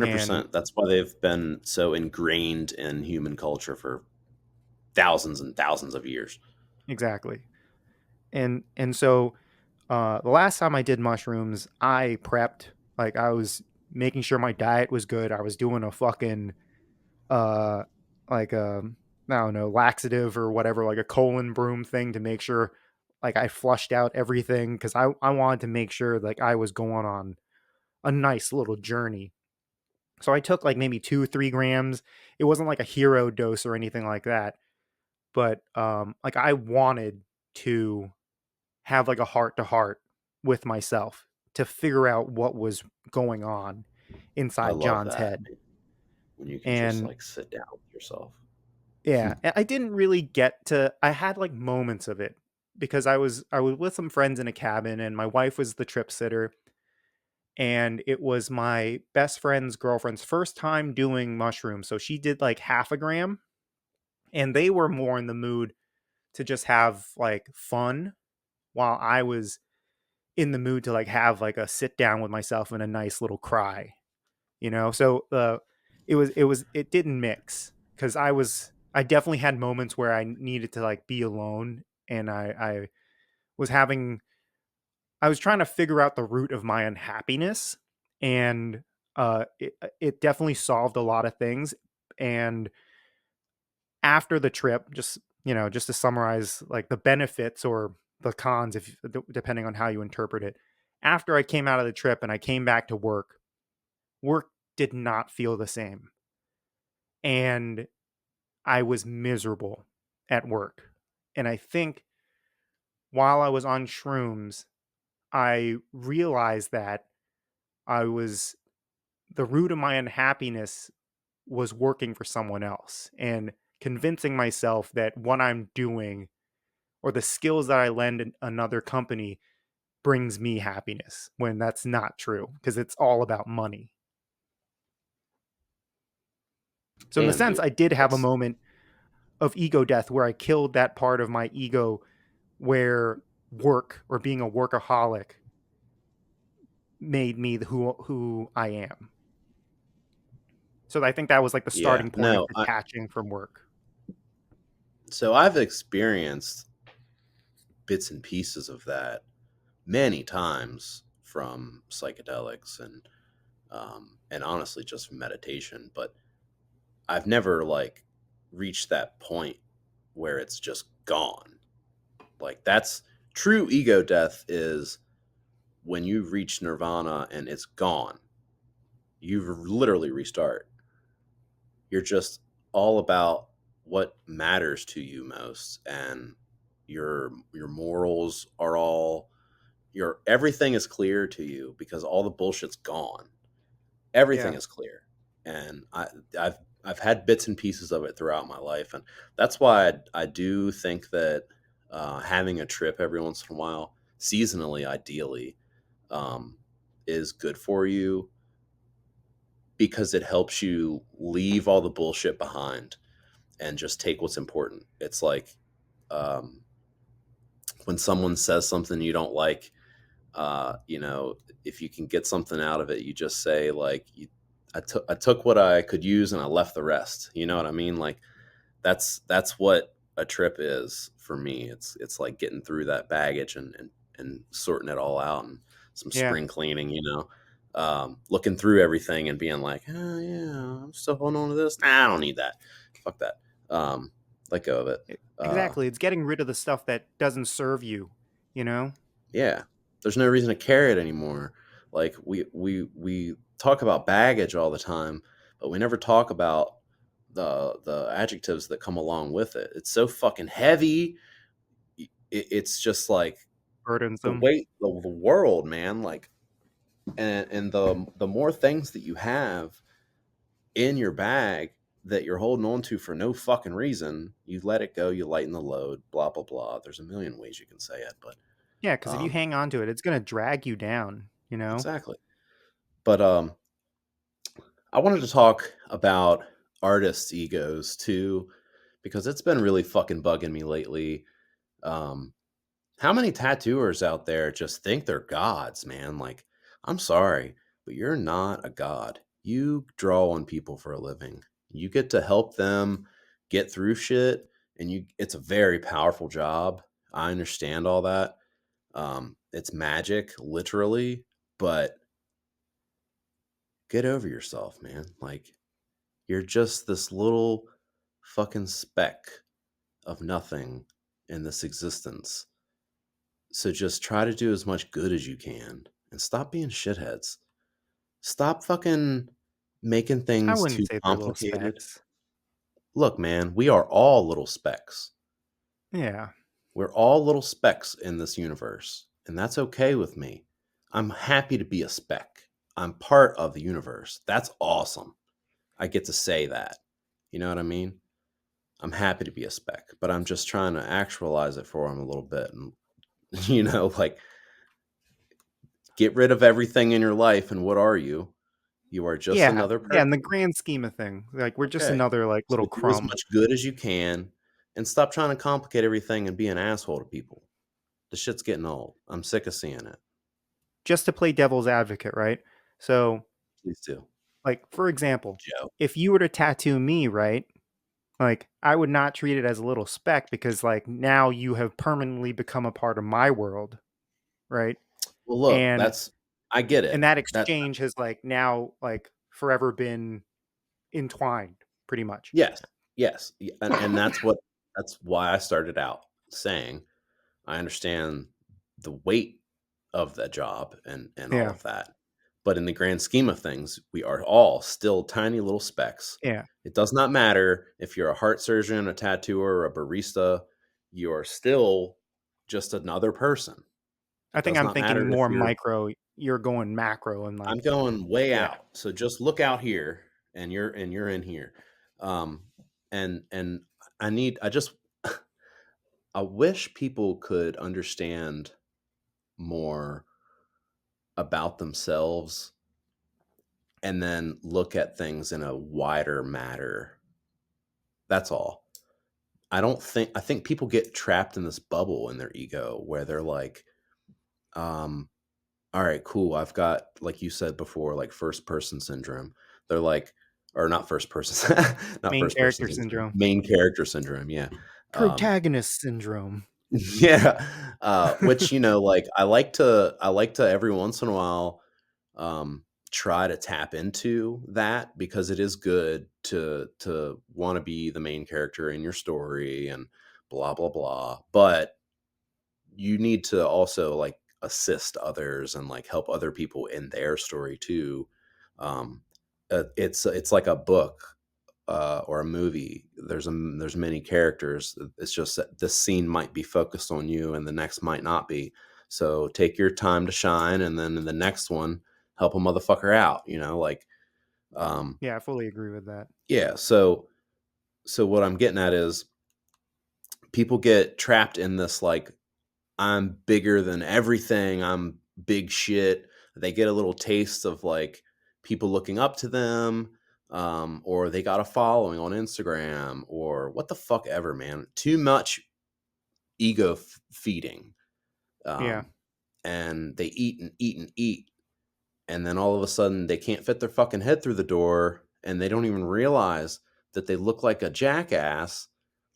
And 100%. That's why they've been so ingrained in human culture for thousands and thousands of years. exactly. And so, the last time I did mushrooms, I prepped, like, I was making sure my diet was good. I was doing a fucking, uh, like, I don't know, laxative or whatever, like a colon broom thing to make sure, like, I flushed out everything because I wanted to make sure, like, I was going on a nice little journey. So I took, like, maybe 2, 3 grams. It wasn't like a hero dose or anything like that, but, like, I wanted to have, like, a heart to heart with myself to figure out what was going on I inside love John's that, head. when you can just, And like, sit down with yourself. yeah, I didn't really get to. I had, like, moments of it because I was with some friends in a cabin and my wife was the trip sitter, and it was my best friend's girlfriend's first time doing mushrooms. So she did like half a gram, and they were more in the mood to just have like fun, while I was in the mood to like have like a sit down with myself and a nice little cry, you know? So it didn't mix, because I definitely had moments where I needed to like be alone, and I was having I was trying to figure out the root of my unhappiness, and it definitely solved a lot of things. And after the trip, just just to summarize, like the benefits or the cons, if depending on how you interpret it. After I came out of the trip and I came back to work, work did not feel the same, and I was miserable at work. And I think while I was on shrooms, I realized that I was the root of my unhappiness was working for someone else, and convincing myself that what I'm doing or the skills that I lend in another company brings me happiness, when that's not true, because it's all about money. So in the Damn, sense, dude. I did have a That's moment of ego death where I killed that part of my ego, where work or being a workaholic made me who I am. So I think that was like the yeah. starting point of No, detaching from work. so I've experienced bits and pieces of that many times from psychedelics and honestly just from meditation, but I've never like reached that point where it's just gone. Like that's true ego death is when you reach nirvana and it's gone. You literally restart. You're just all about what matters to you most, and your morals are all your everything is clear to you because all the bullshit's gone. Everything Yeah. is clear, and I've I've had bits and pieces of it throughout my life, and that's why I do think that having a trip every once in a while, seasonally, ideally, um, is good for you because it helps you leave all the bullshit behind and just take what's important. It's like um, when someone says something you don't like, you know, if you can get something out of it, you just say like, I took what I could use and I left the rest. You know what I mean? Like that's what a trip is for me. It's like getting through that baggage and sorting it all out and some Yeah. spring cleaning. Looking through everything and being like, oh yeah, I'm still holding on to this. Nah, I don't need that. Fuck that. Um, Let go of it. Uh, Exactly. It's getting rid of the stuff that doesn't serve you, you know? Yeah. There's no reason to carry it anymore. Like we talk about baggage all the time, but we never talk about the adjectives that come along with it. It's so fucking heavy. It's just like the Burdensome. weight of the world, man. Like and the more things that you have in your bag that you're holding on to for no fucking reason, you let it go, you lighten the load, blah blah blah. There's a million ways you can say it, but Yeah, because if you um hang on to it, it's gonna drag you down, you know? exactly. But I wanted to talk about artists' egos too, because it's been really fucking bugging me lately. Um, how many tattooers out there just think they're gods, man? Like, I'm sorry, but you're not a god. You draw on people for a living. You get to help them get through shit, and it's a very powerful job. I understand all that. It's magic, literally, but get over yourself, man. Like, you're just this little fucking speck of nothing in this existence. So just try to do as much good as you can and stop being shitheads. Stop fucking making I things wouldn't too say they're little complicated. specks. Look, man, we are all little specks. Yeah. We're all little specks in this universe, and that's okay with me. I'm happy to be a speck. I'm part of the universe. That's awesome. I get to say that. You know what I mean? I'm happy to be a spec, but I'm just trying to actualize it for him a little bit and like Get rid of everything in your life, and what are you? You are just Yeah, another yeah, in the person. grand scheme of thing, like, we're just Okay. another, like, So little do as crumb. much good as you can and stop trying to complicate everything and be an asshole to people. The shit's getting old. I'm sick of seeing it. Just to play devil's advocate, right? So, Please do. like, for example, Joe. if you were to tattoo me, right, like, I would not treat it as a little speck because, like, now you have permanently become a part of my world, right? Well, look, And that's I get it. that That exchange has, like, now, like, forever been entwined pretty much. yes, yes, and that's why I started out saying I understand the weight of the job and all Yeah, of that. But in the grand scheme of things, we are all still tiny little specks. yeah. It does not matter if you're a heart surgeon, a tattooer, or a barista, you are still just another person. I It think does I'm not matter thinking if more you're micro, you're going macro and, I'm like, going way yeah, out. So just look out here and you're in here. Um and I just I wish people could understand more about themselves and then look at things in a wider matter. That's all. I think people get trapped in this bubble in their ego where they're like, um, all right, cool. I've got, like you said before, like first person syndrome. They're like, or not first person, not main first person character syndrome, syndrome, main character syndrome. Yeah. Um, protagonist syndrome. yeah. Which, like I like to every once in a while try to tap into that because it is good to want to be the main character in your story and blah blah blah. But you need to also like assist others and like help other people in their story too. Um, it's like a book or a movie. There's many characters. It's just that this scene might be focused on you and the next might not be. So take your time to shine, and then in the next one, help a motherfucker out. Like Yeah, I fully agree with that. yeah. So what I'm getting at is people get trapped in this like I'm bigger than everything. I'm big shit. They get a little taste of like people looking up to them, or they got a following on Instagram, or what the fuck ever, man. Too much ego feeding, Yeah. um, and they eat and eat and eat, and then all of a sudden they can't fit their fucking head through the door and they don't even realize that they look like a jackass.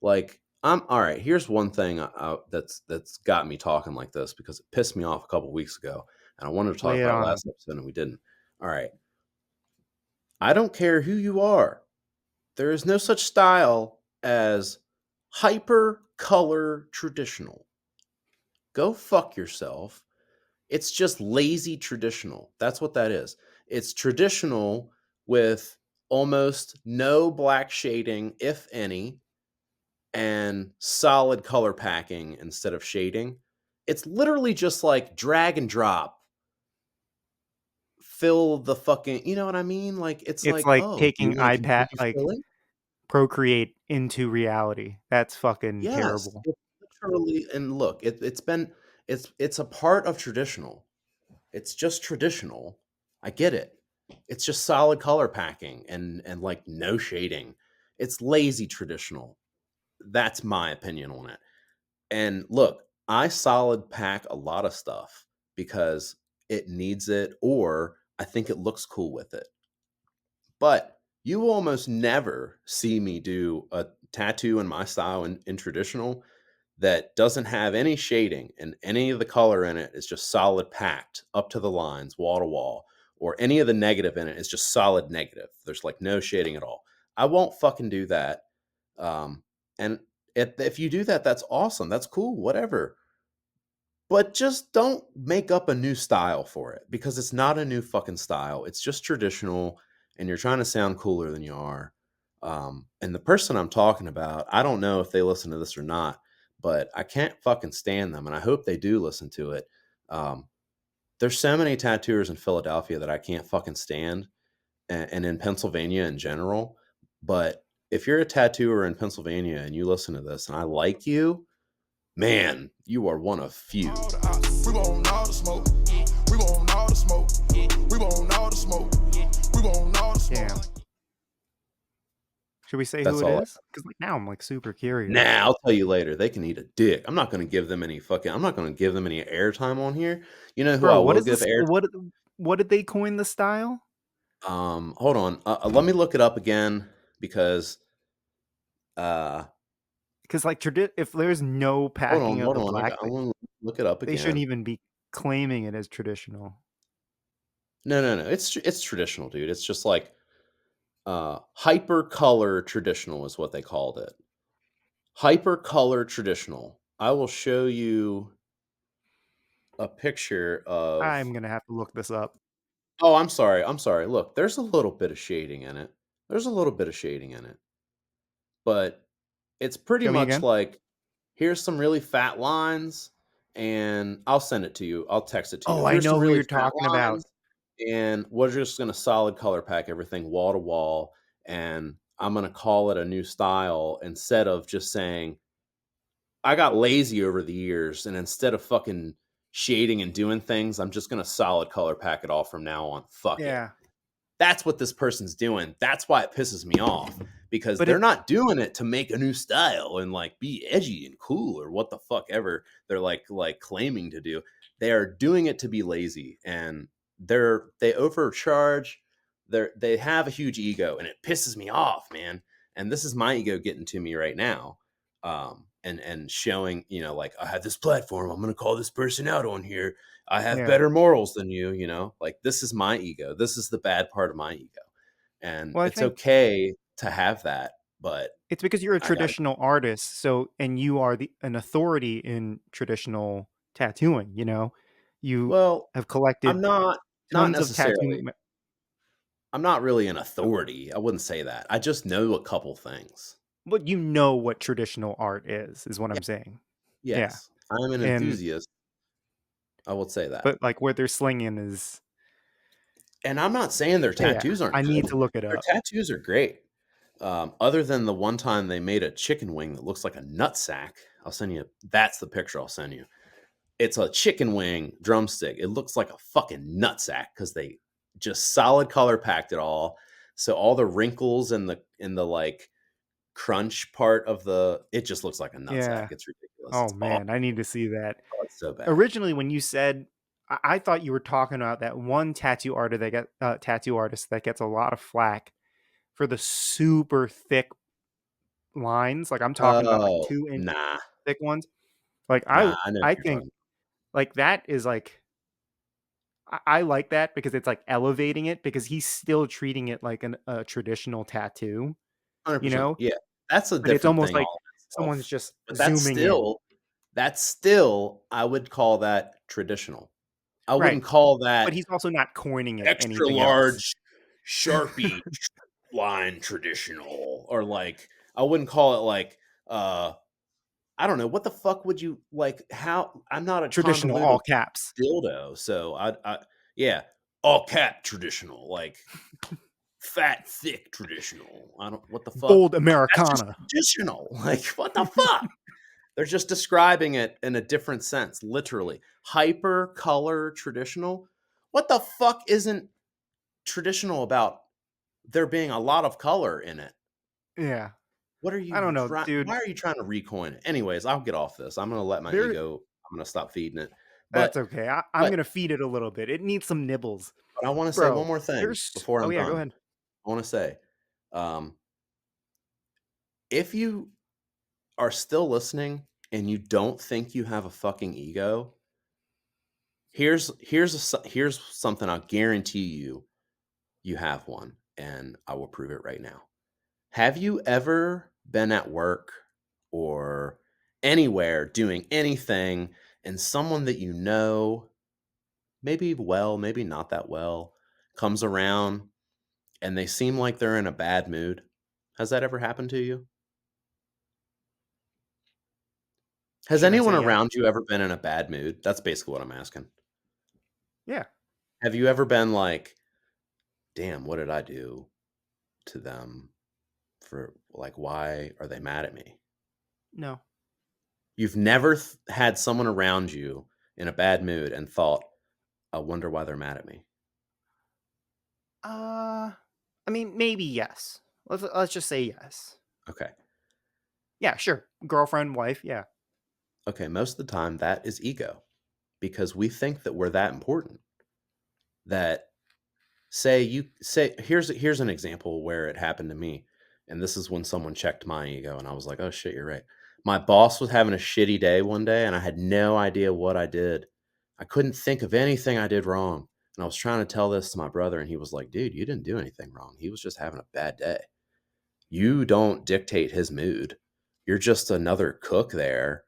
Like, I'm all right. Here's one thing that's got me talking like this because it pissed me off a couple weeks ago and I wanted to talk Lay it about it on them. last episode and we didn't. All right. I don't care who you are. There is no such style as hyper color traditional. Go fuck yourself. It's just lazy traditional. That's what that is. It's traditional with almost no black shading, if any, and solid color packing instead of shading. It's literally just like drag and drop. Fill the fucking, you know what I mean? Like it's It's like, like "Oh, do you taking want to iPad, continue like, filling?" Procreate into reality. That's fucking Yes, terrible. it literally and look, it's a part of traditional. It's just traditional. I get it. It's just solid color packing and like no shading. It's lazy traditional. That's my opinion on it. And look, I solid pack a lot of stuff because it needs it or I think it looks cool with it. But you will almost never see me do a tattoo in my style in traditional that doesn't have any shading and any of the color in it is just solid packed up to the lines, wall to wall, or any of the negative in it is just solid negative. There's like no shading at all. I won't fucking do that. And if you do that, that's awesome. That's cool. Whatever. But just don't make up a new style for it because it's not a new fucking style. It's just traditional and you're trying to sound cooler than you are. And the person I'm talking about, I don't know if they listen to this or not, but I can't fucking stand them. And I hope they do listen to it. Um, there's so many tattooers in Philadelphia that I can't fucking stand and in Pennsylvania in general. But if you're a tattooer in Pennsylvania and you listen to this and I like you, man, you are one of few. Should we say who That's it all. is? Because like, now I'm, like, super curious. Nah, I'll tell you later. They can eat a dick. I'm not gonna give them any airtime on here. You know who I Bro, what will is give this air what did they coin the style? hold on. Let me look it up again because uh Because like, if there's no packing of hold the on. black, I like, wanna look it up they shouldn't again. even be claiming it as traditional. No, no, no. It's traditional, dude. It's just like hyper color traditional is what they called it. Hyper color traditional. I will show you a picture I'm of. gonna have to look this up. Oh, I'm sorry. I'm sorry. Look, there's a little bit of shading in it. There's a little bit of shading in it, but it's pretty Show me much again? like here's some really fat lines, and I'll send it to you. I'll text it to you. Oh, I Here's some know who really you're fat talking about. lines, and we're just gonna solid color pack everything wall to wall, and I'm gonna call it a new style instead of just saying I got lazy over the years, and instead of fucking shading and doing things, I'm just gonna solid color pack it all from now on. Fuck it. Yeah, That's what this person's doing. That's why it pisses me off because but they're it not doing it to make a new style and like be edgy and cool or what the fuck ever they're like claiming to do. They are doing it to be lazy and they overcharge. They have a huge ego and it pisses me off, man. And this is my ego getting to me right now. And showing, like I have this platform, I'm gonna call this person out on here. I have yeah. better morals than you. Like this is my ego. This is the bad part of my ego. And Well, I it's think okay to have that, but it's because you're a I got to. traditional artist, so and you are an authority in traditional tattooing, you know? You Well, have I'm collected not tons of tattoo necessarily. me I'm not really an authority. I wouldn't say that. I just know a couple things. but you know what traditional art is what Yeah. I'm saying. Yeah, Yes. I'm an and enthusiast. I would say that. but, like, what they're slinging is And I'm not saying their yeah, tattoos aren't I need good. to look it Their up. tattoos are great. Other than the one time they made a chicken wing that looks like a nut sack. I'll send you. That's the picture I'll send you. It's a chicken wing drumstick. It looks like a fucking nutsack because they just solid color packed it all. So all the wrinkles and the like crunch part of it just looks like a nutsack. Yeah. It's ridiculous. Oh, It's awful. man, I need to see that. It's so bad. Originally, when you said I thought you were talking about that one tattoo artist that gets a lot of flack for the super thick lines, like, I'm talking about, like, Oh, 2-inch nah, thick ones. Like, nah. I know what I you're think, talking like, that is, like I like that because it's, like, elevating it because he's still treating it like a traditional tattoo, about. you 100%. know? Yeah, that's a But it's different almost thing like all in someone's itself. just But zooming in. that's still I would call that traditional. I Right. wouldn't call But that he's also not coining it extra anything else. large Sharpie line traditional or like I wouldn't call it like I don't know what the fuck would you like how I'm not a Traditional, convoluted all caps. dildo so I yeah all cap traditional like fat thick traditional I don't what the fuck Bold that's just Americana. traditional like what the fuck they're just describing it in a different sense literally hyper color traditional what the fuck isn't traditional about there being a lot of color in it. Yeah. What are I you don't know, trying dude. why are you trying to recoin it? Anyways, I'll get off this. I'm gonna let my There ego I'm gonna stop feeding it. That's But okay. I'm but gonna feed it a little bit. It needs some nibbles. but I wanna say one Bro, more thing there's before oh, I'm yeah, go done. ahead. I wanna say, um, if you are still listening and you don't think you have a fucking ego, here's something I guarantee you have one, and I will prove it right now. Have you ever been at work or anywhere doing anything and someone that you know, maybe well, maybe not that well, comes around and they seem like they're in a bad mood? Has that ever happened to you? Has Should I anyone say yes? around you ever been in a bad mood? That's basically what I'm asking. Yeah. Have you ever been like, damn, what did I do to them for like, why are they mad at me? No. You've never had someone around you in a bad mood and thought, I wonder why they're mad at me. Uh, I mean, maybe yes. Let's just say yes. Okay. Yeah, sure. Girlfriend, wife, yeah. Okay, most of the time that is ego because we think that we're that important. That say here's an example where it happened to me, and this is when someone checked my ego, and I was like, "Oh shit, you're right." My boss was having a shitty day one day, and I had no idea what I did. I couldn't think of anything I did wrong, and I was trying to tell this to my brother, and he was like, "Dude, you didn't do anything wrong. He was just having a bad day. You don't dictate his mood. You're just another cook there.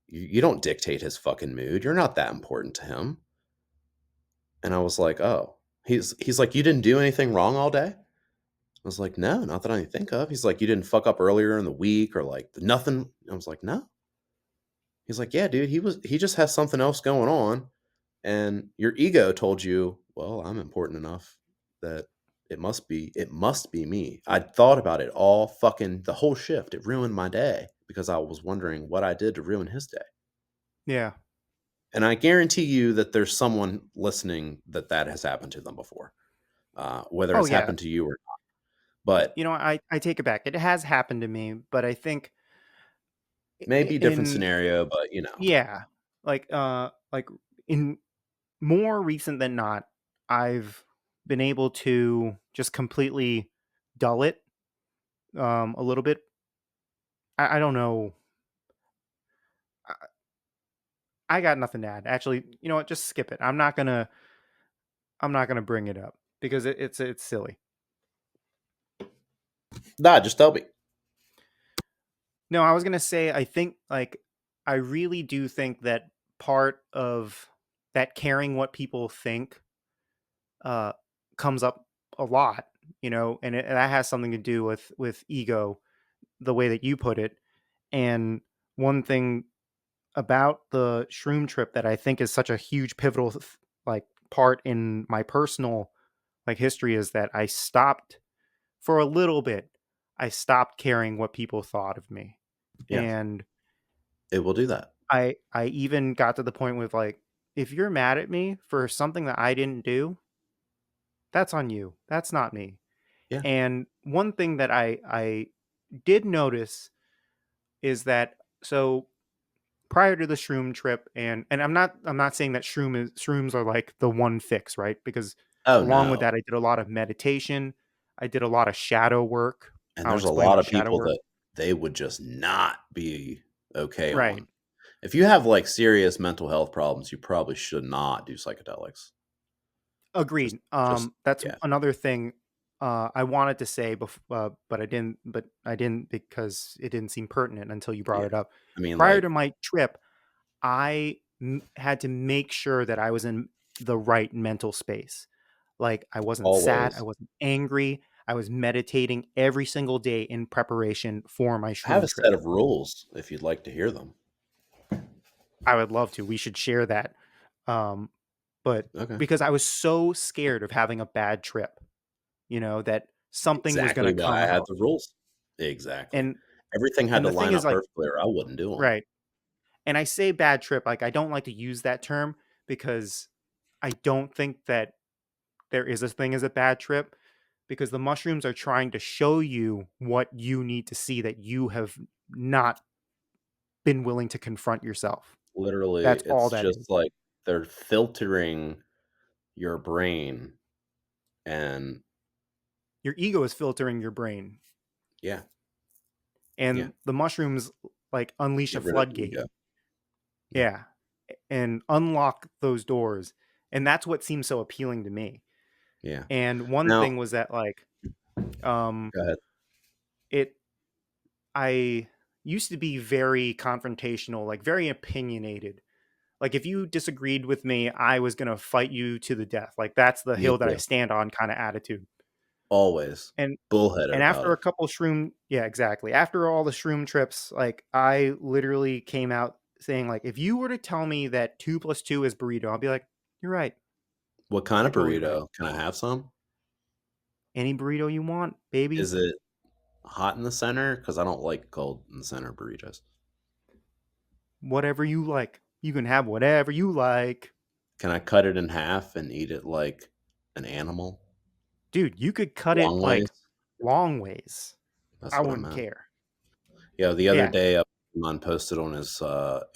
You don't dictate his fucking mood. You're not that important to him." And I was like, "Oh." He's like, "You didn't do anything wrong all day?" I was like, "No, not that I can think of." He's like, "You didn't fuck up earlier in the week or like nothing?" I was like, "No." He's like, "Yeah, dude, he just has something else going on, and your ego told you, well, I'm important enough that it must be me." I thought about it all fucking the whole shift. It ruined my day because I was wondering what I did to ruin his day. Yeah. And I guarantee you that there's someone listening that that has happened to them before, whether Oh, it's yeah. happened to you or not. But I take it back. It has happened to me, but I think maybe different in scenario, but yeah, like in more recent than not, I've been able to just completely dull it a little bit. I don't know. I, I got nothing to add. Actually, you know what? Just skip it. I'm not gonna bring it up because it's silly. nah, just tell me. No, I was gonna say I think like I really do think that part of that caring what people think uh comes up a lot, and that has something to do with ego, the way that you put it. And one thing about the shroom trip that I think is such a huge pivotal like part in my personal like history is that I stopped for a little bit. I stopped caring what people thought of me. Yes, And it will do that. I even got to the point with like, if you're mad at me for something that I didn't do, that's on you. That's not me. Yeah. And one thing that I did notice is that so prior to the shroom trip, and I'm not saying that shrooms are like the one fix, right? Because Oh along with no. that, I did a lot of meditation. I did a lot of shadow work. And I'll there's a explain lot what of shadow people work. that they would just not be okay Right. on. If you have like serious mental health problems, you probably should not do psychedelics. Just, Agreed. just That's yeah, another thing I wanted to say, but I didn't. But I didn't because it didn't seem pertinent until you brought yeah. it up. I mean, Prior like to my trip, had to make sure that I was in the right mental space. Like I wasn't sad, I always. wasn't angry. I was meditating every single day in preparation for my I have shroom a trip. set of rules if you'd like to hear them. I would love to. We should share that. Um, but Okay. because I was so scared of having a bad trip, that something was going Exactly to why come I had up. the rules. Exactly. And Everything had and to the thing line is up like, perfectly or I wouldn't do them. right. And I say bad trip, like I don't like to use that term because I don't think that there is a thing as a bad trip, because the mushrooms are trying to show you what you need to see that you have not been willing to confront yourself. Literally, That's all it's that is. just like they're filtering your brain and Your ego is filtering your brain, yeah, yeah, and the mushrooms like unleash a get rid of the floodgate. ego. Yeah, Yeah, and unlock those doors, and that's what seems so appealing to me. yeah. And one Now, thing was that like, um, go ahead. it I used to be very confrontational, like very opinionated. Like if you disagreed with me, I was gonna fight you to the death. Like that's the Me hill that I too. stand on kind of attitude. Always And bullheaded and about after it. a couple shroom, yeah, exactly. After all the shroom trips, like I literally came out saying like, if you were to tell me that 2 plus 2 is burrito, I'll be like, you're right. What kind You're of totally right. burrito? Can I have some? Any burrito you want, baby. Is it hot in the center? Because I don't like cold in the center burritos. Whatever you like. You can have whatever you like. Can I cut it in half and eat it like an animal? Dude, you could cut it Long like ways? long ways. That's I what I wouldn't meant. care. Yeah, the other Yeah, day, Elon posted on his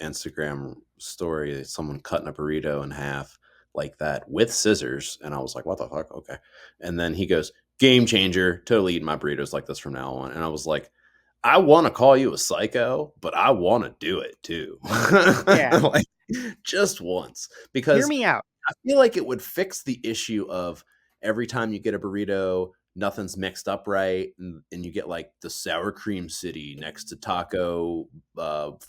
Instagram story someone cutting a burrito in half like that with scissors, and I was like, "What the fuck?" Okay, and then he goes, "Game changer, totally eating my burritos like this from now on." And I was like, "I want to call you a psycho, but I want to do it too, yeah. like just once, Hear because me out. I feel like it would fix the issue of every time you get a burrito, nothing's mixed up right, and you get like the sour cream city next to taco,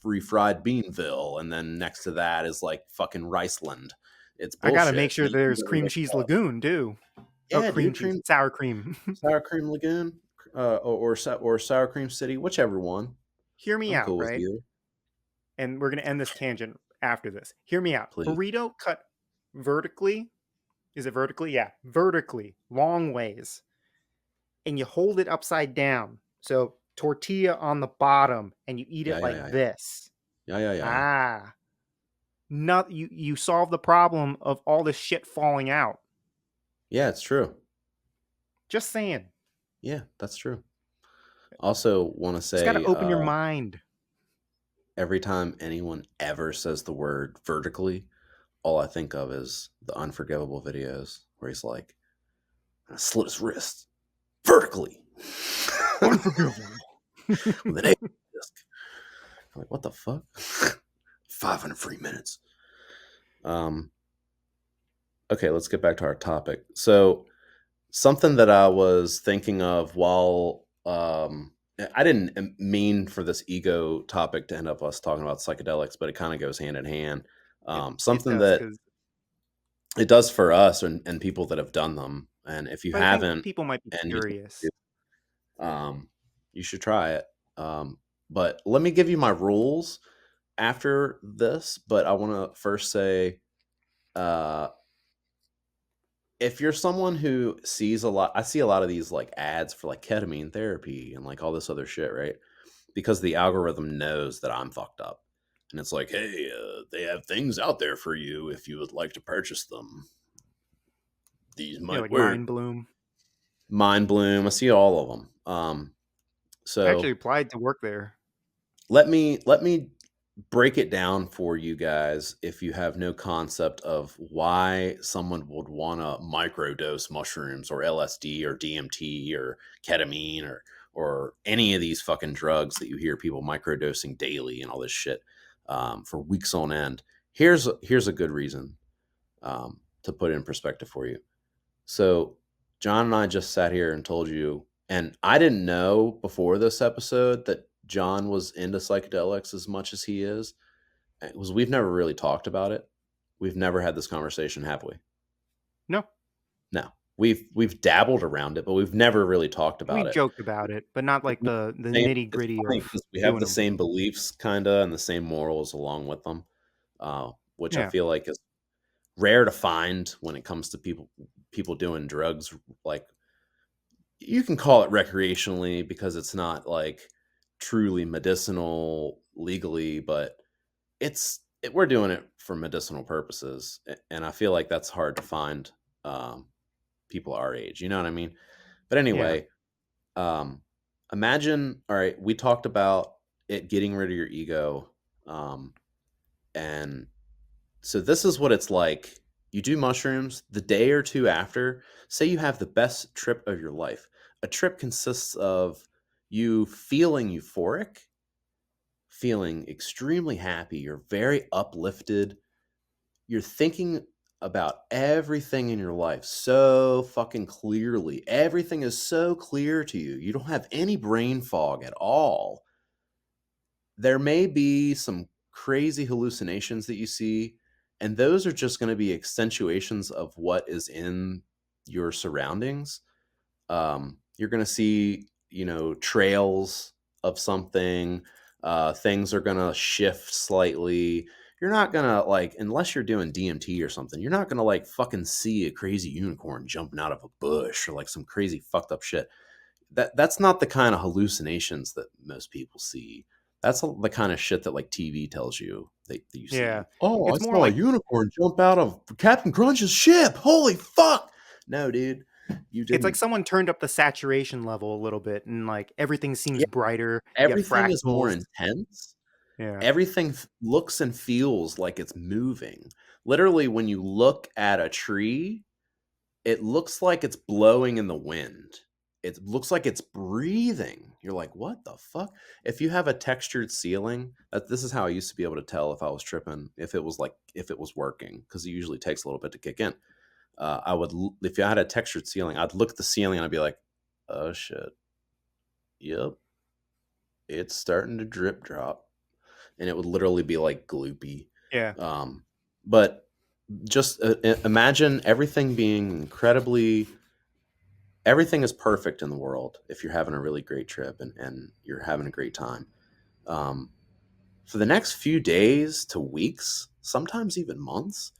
free fried beanville, and then next to that is like fucking Riceland. It's I gotta make bullshit. sure You can there's get cream rid of cheese lagoon too. Oh, yeah, cream dude, cheese, cream sour cream. sour cream lagoon, or sour cream city, whichever one. Hear me I'm out, cool with right? either. And we're gonna end this tangent after this. Hear me out. Please. Burrito cut vertically. Is it vertically? Yeah, vertically, long ways. And you hold it upside down. So tortilla on the bottom, and you eat Yeah, it yeah, like yeah, yeah, this. yeah, yeah, yeah, yeah. Ah, not you solve the problem of all this shit falling out. Yeah, it's true. Just saying. Yeah, that's true. Also, want to Just gotta say, open your mind. every time anyone ever says the word vertically, all I think of is the Unforgivable videos where he's like, I slit his wrist vertically Unforgivable. with an A disc. I'm like, what the fuck? 500 free minutes. Um, okay, let's get back to our topic. So, something that I was thinking of while I didn't mean for this ego topic to end up us talking about psychedelics, but it kind of goes hand in hand. It Something does, that because it does for us and people that have done them. And if you but I think haven't people might be and you think curious. um, you should try it. But let me give you my rules after this. But I want to first say, uh, if you're someone who sees a lot, I see a lot of these like ads for like ketamine therapy and like all this other shit, right? Because the algorithm knows that I'm fucked up. And it's like, hey, they have things out there for you if you would like to purchase them. These Yeah, might like work. Mind Bloom. Mind Bloom. I see all of them. I actually So applied to work there. let me break it down for you guys if you have no concept of why someone would want to microdose mushrooms or LSD or DMT or ketamine or any of these fucking drugs that you hear people microdosing daily and all this shit for weeks on end. Here's a good reason to put it in perspective for you. So, John and I just sat here and told you, and I didn't know before this episode that John was into psychedelics as much as he is. It was we've never really talked about it. We've never had this conversation, have we? No, No. We've dabbled around it, but we've never really talked about we've it. joked about it, but not like the Same, nitty it's gritty funny of because we have doing the them. same beliefs, kinda, and the same morals along with them, which I Yeah, feel like is rare to find when it comes to people doing drugs like you can call it recreationally because it's not like truly medicinal legally, but we're doing it for medicinal purposes, and I feel like that's hard to find um, people our age. You know what I mean? But yeah, anyway, um, imagine. All right, we talked about it getting rid of your ego, and so this is what it's like. You do mushrooms the day or two after, say you have the best trip of your life. A trip consists of you feeling euphoric, feeling extremely happy, you're very uplifted, you're thinking about everything in your life so fucking clearly. Everything is so clear to you. You don't have any brain fog at all. There may be some crazy hallucinations that you see, and those are just going to be accentuations of what is in your surroundings. You're going to see, trails of something. Things are going to shift slightly. You're not going to like, unless you're doing DMT or something, you're not going to like fucking see a crazy unicorn jumping out of a bush or like some crazy fucked up shit. That's not the kind of hallucinations that most people see. That's the kind of shit that like TV tells you that you yeah. see. Oh, I It's more saw a like unicorn jump out of Captain Crunch's ship. Holy fuck! No, dude. You It's like didn't. someone turned up the saturation level a little bit and, like, everything seems Yeah, brighter, you have everything is more fractals. intense. Yeah, Everything looks and feels like it's moving. Literally, when you look at a tree, it looks like it's blowing in the wind. It looks like it's breathing. You're like, "What the fuck?" If you have a textured ceiling, this is how I used to be able to tell if I was tripping, if it was working, because it usually takes a little bit to kick in. If I had a textured ceiling, I'd look at the ceiling and I'd be like, "Oh shit, yep, it's starting to drip drop," and it would literally be like gloopy. yeah, Um, but just imagine everything being everything is perfect in the world if you're having a really great trip and you're having a great time. Um, for the next few days to weeks, sometimes even months,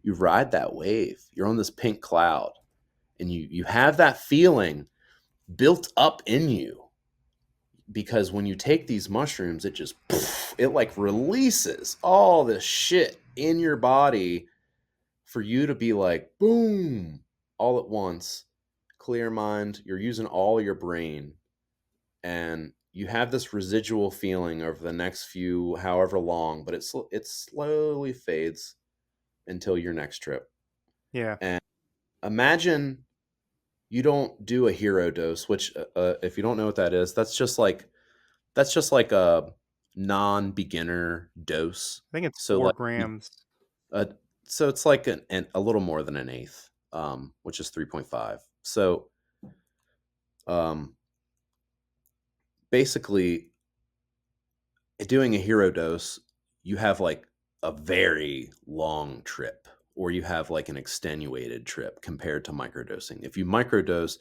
you ride that wave. You're on this pink cloud and you have that feeling built up in you because when you take these mushrooms, it just it like releases all this shit in your body for you to be like boom all at once, clear mind, you're using all your brain, and you have this residual feeling over the next few however long, but it slowly fades until your next trip. yeah. And imagine you don't do a hero dose, which if you don't know what that is, that's just like a non-beginner dose. I think it's So 4 like grams. uh, so it's like a little more than an eighth, which is 3.5. So um, basically, doing a hero dose, you have like a very long trip, or you have like an extenuated trip compared to microdosing. If you microdose,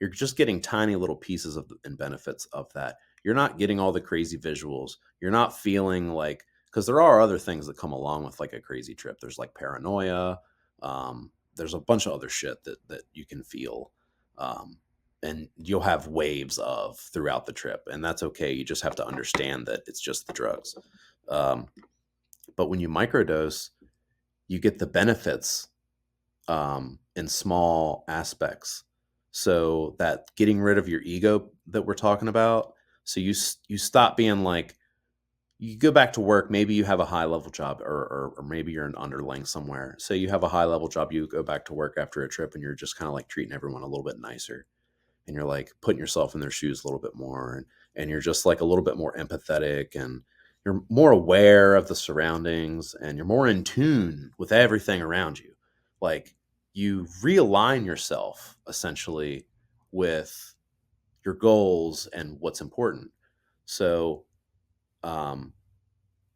you're just getting tiny little pieces of and benefits of that. You're not getting all the crazy visuals. You're not feeling like, because there are other things that come along with like a crazy trip. There's like paranoia. There's a bunch of other shit that you can feel. Um, and you'll have waves of throughout the trip, and that's okay. You just have to understand that it's just the drugs. um, but when you microdose, you get the benefits in small aspects, so that getting rid of your ego that we're talking about. So you stop being like, you go back to work, maybe you have a high level job, or maybe you're an underling somewhere, so you have a high level job, you go back to work after a trip and you're just kind of like treating everyone a little bit nicer, and you're like putting yourself in their shoes a little bit more, and you're just like a little bit more empathetic, and you're more aware of the surroundings, and you're more in tune with everything around you. Like, you realign yourself essentially with your goals and what's important. So um,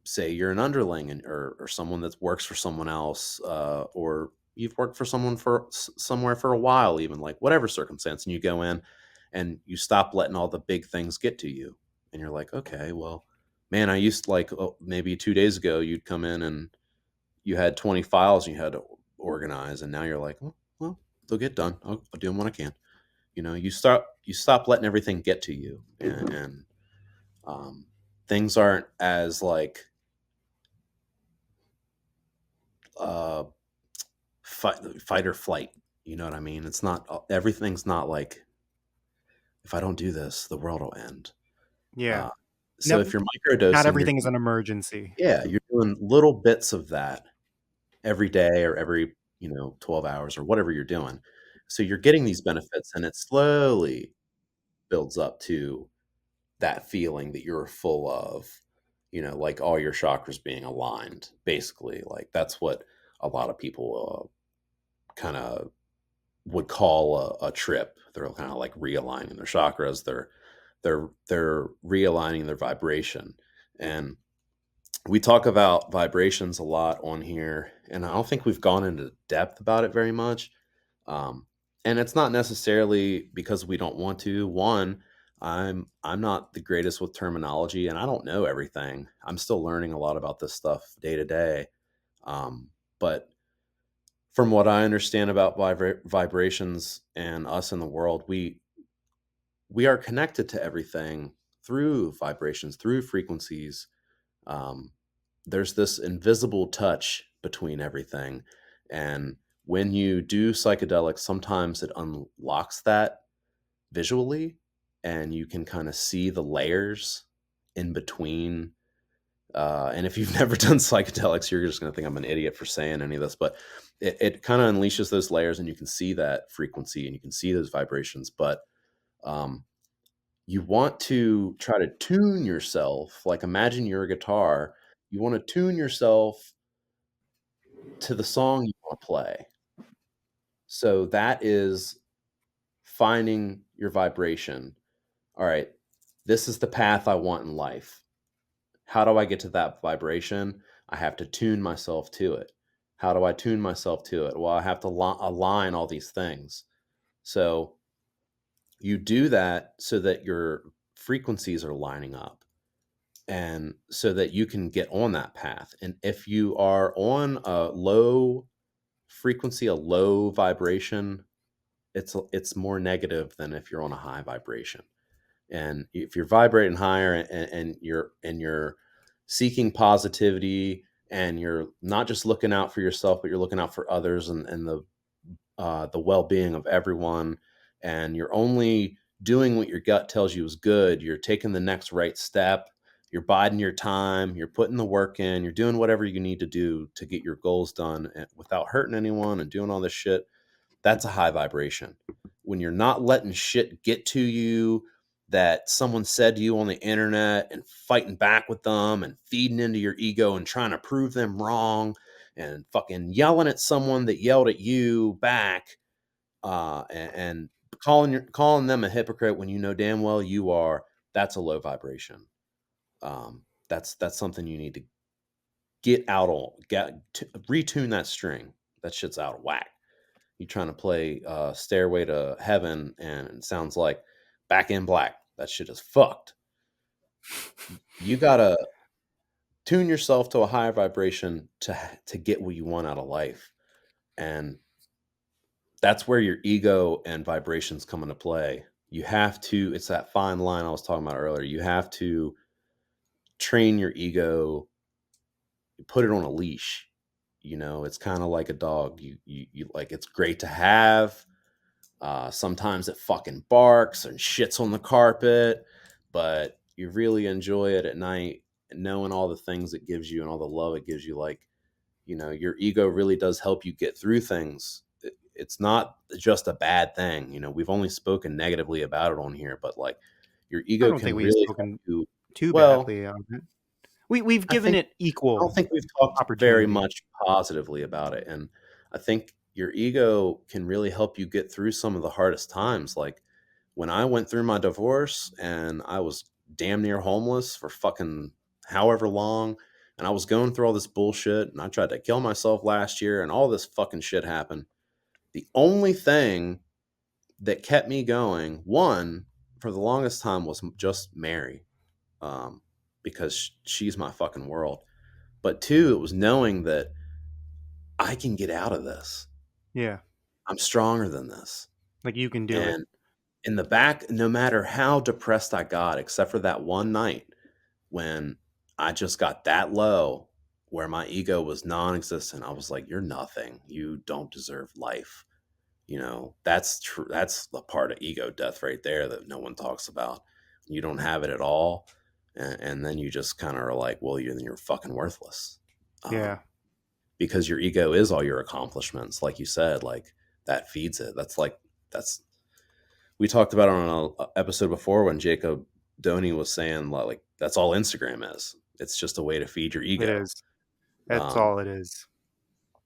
say you're an underling, or someone that works for someone else, or you've worked for someone for somewhere for a while, even like whatever circumstance, and you go in and you stop letting all the big things get to you, and you're like, okay, well, man, I used to like, oh, maybe 2 days ago you'd come in and you had 20 files you had to organize, and now you're like, well, they'll get done. I'll do them when I can. You stop letting everything get to you, and um, things aren't as like uh, fight or flight. You know what I mean? It's not everything's not like, if I don't do this, the world will end. Yeah. Uh, so Nev if you're Not microdosing, everything is an emergency. you're doing little bits of that every day, or every 12 hours, or whatever you're doing. So you're getting these benefits, and it slowly builds up to that feeling that you're full of, like all your chakras being aligned. Basically, like that's what a lot of people kind of would call a trip. They're kind of like realigning their chakras. They're realigning their vibration. And we talk about vibrations a lot on here, and I don't think we've gone into depth about it very much. Um, and it's not necessarily because we don't want to. One, I'm not the greatest with terminology, and I don't know everything. I'm still learning a lot about this stuff day to day. But from what I understand about vibrations and us in the world, we are connected to everything through vibrations, through frequencies. Um, there's this invisible touch between everything, and when you do psychedelics, sometimes it unlocks that visually, and you can kind of see the layers in between. And if you've never done psychedelics, you're just going to think I'm an idiot for saying any of this, but it kind of unleashes those layers, and you can see that frequency and you can see those vibrations. But um, you want to try to tune yourself. Like, imagine you're a guitar. You want to tune yourself to the song you want to play. So that is finding your vibration. All right, this is the path I want in life. How do I get to that vibration? I have to tune myself to it. How do I tune myself to it? Well, I have to align all these things. So you do that so that your frequencies are lining up, and so that you can get on that path. And if you are on a low frequency, a low vibration, it's more negative than if you're on a high vibration. And if you're vibrating higher, and you're seeking positivity, and you're not just looking out for yourself, but you're looking out for others, and the well-being of everyone, and you're only doing what your gut tells you is good, you're taking the next right step, you're biding your time, you're putting the work in, you're doing whatever you need to do to get your goals done, without hurting anyone and doing all this shit. That's a high vibration. When you're not letting shit get to you that someone said to you on the internet, and fighting back with them and feeding into your ego and trying to prove them wrong, and fucking yelling at someone that yelled at you back, and calling them a hypocrite when you know damn well you are. That's a low vibration. That's something you need to get out on, retune that string. That shit's out of whack. You trying to play Stairway to Heaven, and it sounds like Back in Black. That shit is fucked. You gotta tune yourself to a higher vibration to get what you want out of life, and that's where your ego and vibrations come into play. You have to. It's that fine line I was talking about earlier. You have to train your ego, put it on a leash. It's kind of like a dog. You like, it's great to have. Sometimes it fucking barks and shits on the carpet, but you really enjoy it at night, knowing all the things it gives you and all the love it gives you. Like, your ego really does help you get through things. It's not just a bad thing. We've only spoken negatively about it on here, but like, your I ego don't think can we've really help spoken you. too Well, badly on it. We've I given think it I don't equal think we've talked very opportunity. much positively about it, and I think your ego can really help you get through some of the hardest times. Like, when I went through my divorce, and I was damn near homeless for fucking however long, and I was going through all this bullshit, and I tried to kill myself last year, and all this fucking shit happened. The only thing that kept me going, one, for the longest time, was just Mary, um, because she's my fucking world. But two, it was knowing that I can get out of this. Yeah, I'm stronger than this. like you can do it. And in the back, no matter how depressed I got, except for that one night when I just got that low, where my ego was non existent, I was like, you're nothing. You don't deserve life. That's true. That's the part of ego death right there that no one talks about. You don't have it at all. And then you just kind of are like, well, you're fucking worthless. Yeah, Um, because your ego is all your accomplishments, like you said. Like, that feeds it. That's we talked about it on an episode before, when Jacob Doney was saying, like, that's all Instagram is. It's just a way to feed your it ego. is. That's um all it is.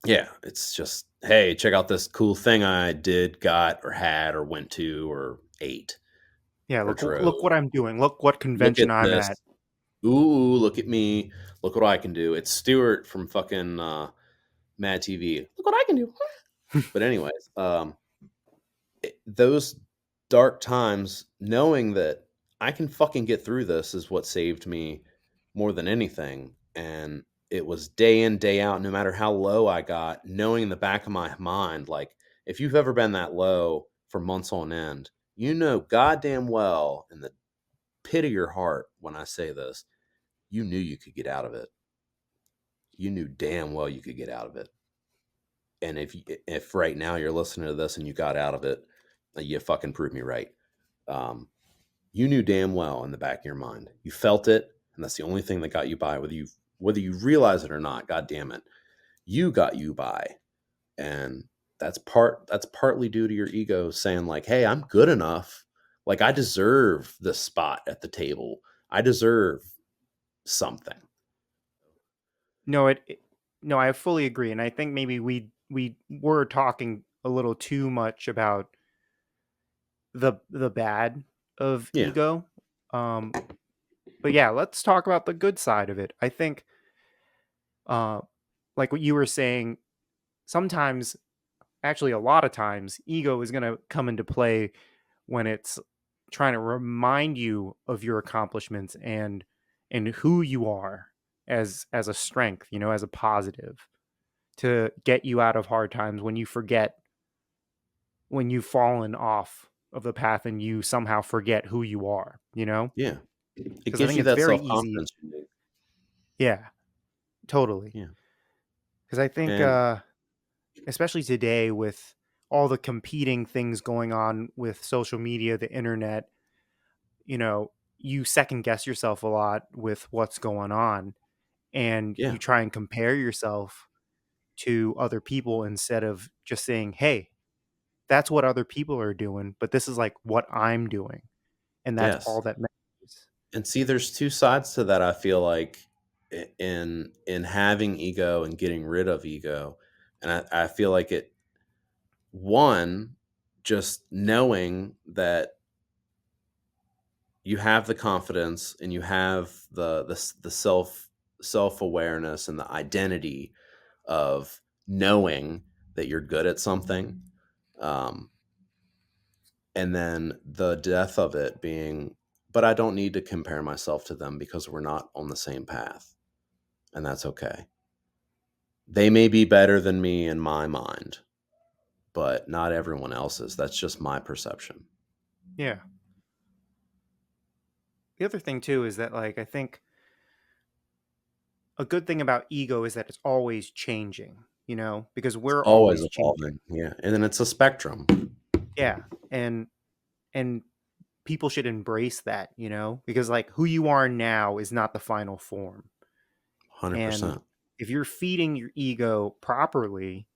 yeah, it's just, hey, check out this cool thing I did, got, or had, or went to, or ate, Yeah, or drove. look what I'm doing. Look what Look convention at I'm this. at. Ooh, look at me. Look what I can do. It's Stuart from fucking Mad TV. Look what I can do. But anyways, those dark times, knowing that I can fucking get through this, is what saved me more than anything. And it was day in, day out, no matter how low I got, knowing in the back of my mind, like, if you've ever been that low for months on end, goddamn well, in the pit of your heart, when I say this, you knew you could get out of it. You knew damn well you could get out of it. And if right now you're listening to this and you got out of it, you fucking prove me right. Um, you knew damn well in the back of your mind. You felt it, and that's the only thing that got you by, whether you realize it or not. God damn it, you got you by, and that's partly due to your ego saying like, "Hey, I'm good enough. Like I deserve the spot at the table. I deserve something." No, no, I fully agree, and I think maybe we were talking a little too much about the bad of Yeah, ego. Um, but yeah, let's talk about the good side of it. I think, uh, like what you were saying, sometimes, actually, a lot of times, ego is going to come into play when it's trying to remind you of your accomplishments and who you are as a strength, as a positive to get you out of hard times when you forget when you've fallen off of the path and you somehow forget who you are, yeah. It because I gives think you it's that very self easy. confidence you need. Yeah, totally. Yeah, Because I think, and especially today with all the competing things going on with social media, the internet, you know, you second guess yourself a lot with what's going on and yeah, you try and compare yourself to other people instead of just saying, "Hey, that's what other people are doing, but this is like what I'm doing." And that's yes. all that matters. And see, there's 2 sides to that, I feel like, in having ego and getting rid of ego, and I feel like one, just knowing that you have the confidence and you have the self-awareness and the identity of knowing that you're good at something, um, and then the death of it being, "But I don't need to compare myself to them because we're not on the same path." And that's okay. They may be better than me in my mind, but not everyone else's. That's just my perception. Yeah. The other thing too is that like I think a good thing about ego is that it's always changing, because It's we're always always changing. evolving. Yeah. And then it's a spectrum. Yeah. And people should embrace that, because like who you are now is not the final form. And 100%. if you're feeding your ego properly,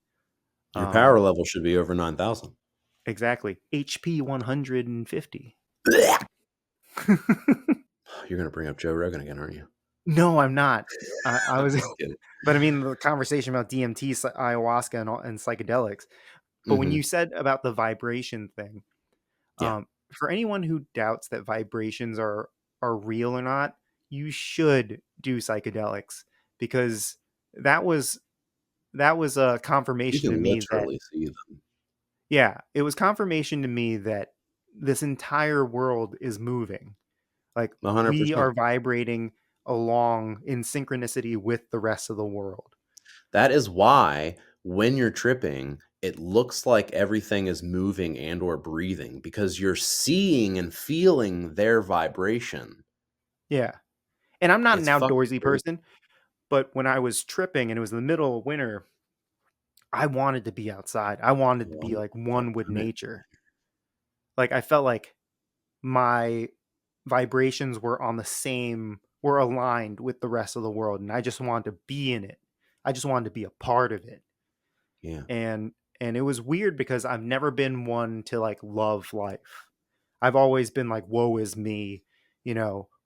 Your power um level should be over 9,000. exactly, HP 150. You're going to bring up Joe Rogan again, aren't you? No, I'm not. I I'm was just kidding. but I mean the conversation about DMT, ayahuasca, and psychedelics. But when Hmm. you said about the vibration thing, Yeah. for anyone who doubts that vibrations are real or not, you should do psychedelics because that was that was a You confirmation to can me that literally see them. yeah, it was confirmation to me that this entire world is moving. Like we are 100%. vibrating along in synchronicity with the rest of the world. That is why when you're tripping, it looks like everything is moving and or breathing because you're seeing and feeling their vibration. Yeah. And I'm not an It's fucking outdoorsy crazy. person, but when I was tripping and it was the middle of winter, I wanted to be outside. I wanted to be like one with 100%. nature. Like I felt like my vibrations were aligned with the rest of the world and I just wanted to be in it. I just wanted to be a part of it. Yeah, And and it was weird because I've never been one to like love life. I've always been like woe is me,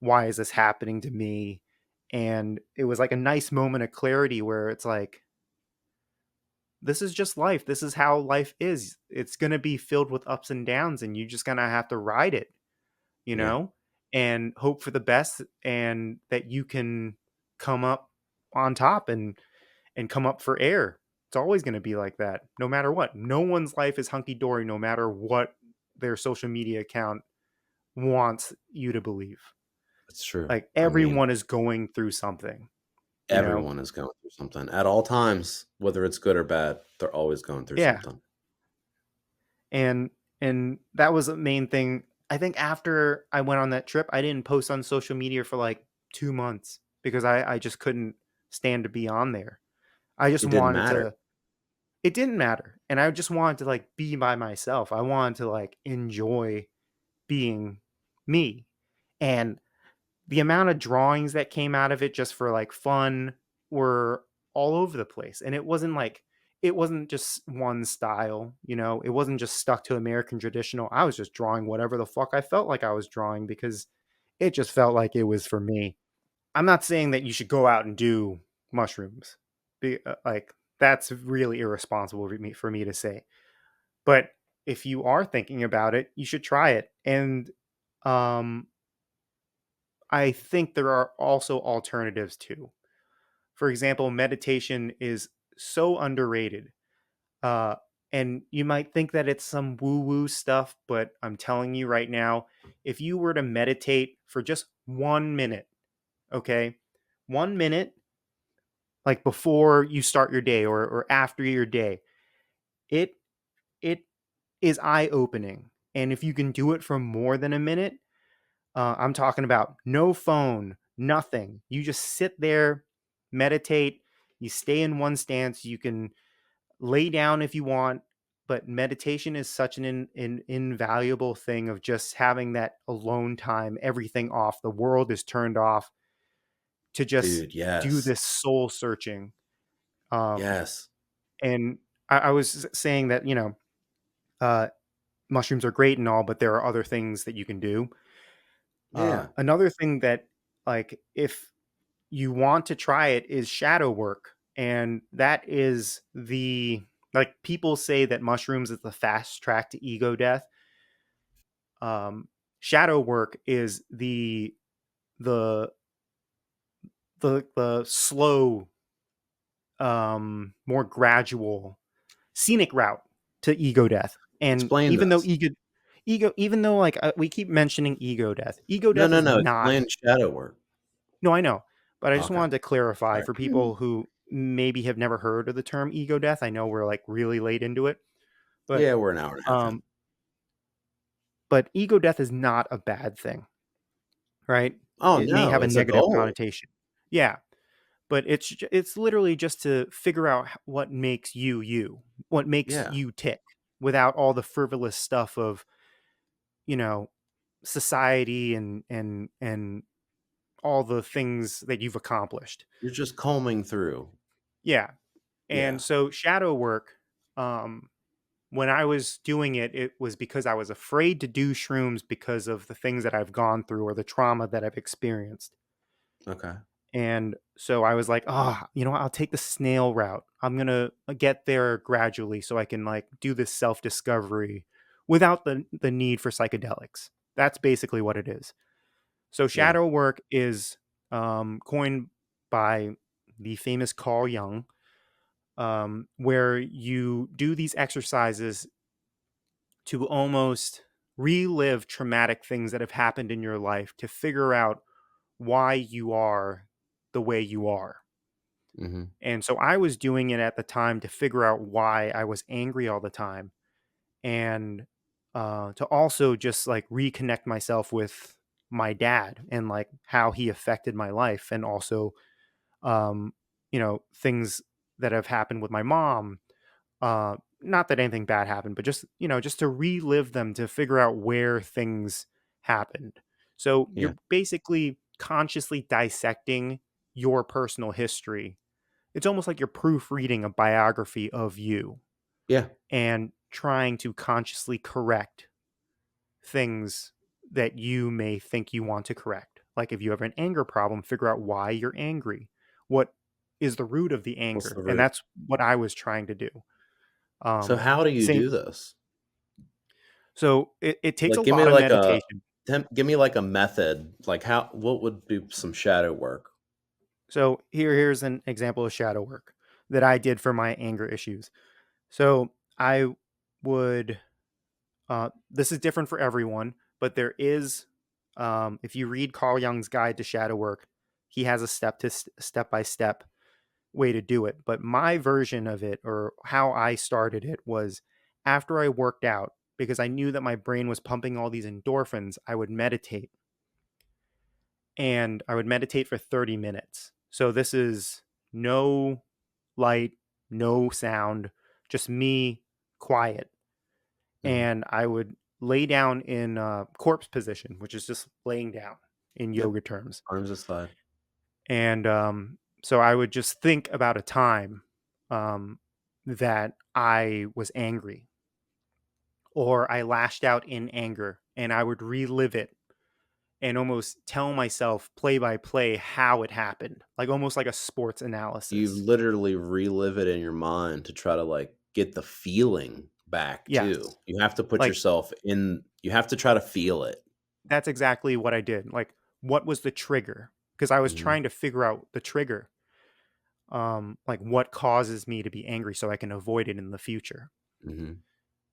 why is this happening to me? And it was like a nice moment of clarity where it's like this is just life. This is how life is. It's going to be filled with ups and downs and you just going to have to ride it, you yeah, know, and hope for the best and that you can come up on top and come up for air. It's always going to be like that no matter what. No one's life is hunky dory no matter what their social media account wants you to believe. it's true. Like I mean, everyone is going through something, you know? everyone is going through something at all times, whether it's good or bad. They're always going through Yeah. something. And and that was the main thing. I think after I went on that trip, I didn't post on social media for like 2 months because I just couldn't stand to be on there. I just It didn't wanted matter. to it didn't matter, and I just wanted to, like, be by myself. I wanted to, like, enjoy being me, and the amount of drawings that came out of it just for, like, fun were all over the place, and it wasn't just one style, you know? It wasn't just stuck to American traditional. I was just drawing whatever the fuck I felt like I was drawing because it just felt like it was for me. I'm not saying that you should go out and do mushrooms. Like, that's really irresponsible for me to say. But if you are thinking about it, you should try it. And um, I think there are also alternatives too. For example, meditation is so underrated. Uh, and you might think that it's some woo woo stuff, but I'm telling you right now, if you were to meditate for just 1 minute, okay, 1 minute, like before you start your day or after your day, it it is eye opening. And if you can do it for more than a minute, I'm talking about no phone, nothing. You just sit there, meditate. You stay in one stance. You can lay down if you want, but meditation is such an invaluable thing of just having that alone time, everything off. The world is turned off to just Dude, do yes. this soul searching. Um, Yes. and I was saying that, uh, mushrooms are great and all, but there are other things that you can do. Yeah. Another thing that, like, if you want to try it is shadow work. And that is like, people say that mushrooms is the fast track to ego death. Shadow work is the, the slow, more gradual, scenic route to ego death. And Explain this. even though, like, we keep mentioning ego No, death no, is no, not. explain shadow work. No, I know, but I just Okay. wanted to clarify Alright. for people who maybe have never heard of the term ego death. I know we're, like, really late into it, but Yeah, we're an hour and a half in. um, ego death is not a bad thing, right? Oh, It may no, have a it's a negative goal. connotation. Yeah, but it's literally just to figure out what makes you you, what makes Yeah. you tick, without all the frivolous stuff of, you know, society and all the things that you've accomplished. You're just combing through. Yeah. And Yeah. so shadow work, um, when I was doing it, it was because I was afraid to do shrooms because of the things that I've gone through or the trauma that I've experienced. Okay. And so I was like, oh, you know what? I'll take the snail route. I'm going to get there gradually so I can, like, do this self discovery without the need for psychedelics. That's basically what it is. So Yeah. shadow work is coined by the famous Carl Jung, where you do these exercises to almost relive traumatic things that have happened in your life to figure out why you are the way you are. Mhm. And so I was doing it at the time to figure out why I was angry all the time, and to also just, like, reconnect myself with my dad and, like, how he affected my life, and also, um, things that have happened with my mom. Not that anything bad happened, but just, just to relive them to figure out where things happened. So Yeah. you're basically consciously dissecting your personal history. It's almost like you're proofreading a biography of you Yeah. and trying to consciously correct things that you may think you want to correct. Like, if you have an anger problem, figure out why you're angry. What is the root of the What's anger? the And root? that's what I was trying to do. So Um, how do you same. do this? So it takes a Like, give me lot of like a meditation. give me like a method. Like how what would be some shadow work? So here's an example of shadow work that I did for my anger issues. So I would this is different for everyone, but there is, if you read Carl Jung's Guide to Shadow Work, he has a step by step way to do it. But my version of it, or how I started it, was after I worked out, because I knew that my brain was pumping all these endorphins. I would meditate, and I would meditate for 30 minutes. So this is no light, no sound, just me, quiet, Mhm. and I would lay down in corpse position, which is just laying down in Yep. yoga terms. Arms aside. And so I would just think about a time um, that I was angry or I lashed out in anger, and I would relive it and almost tell myself play by play how it happened, like almost like a sports You analysis. literally relive it in your mind to try to, like, get the feeling back too. Yes. You have to put Like yourself in you have to try to feel it. that's exactly what I did. Like, what was the trigger? Because I was Mhm, trying to figure out the trigger. Like what causes me to be angry so I can avoid it in the future. mhm.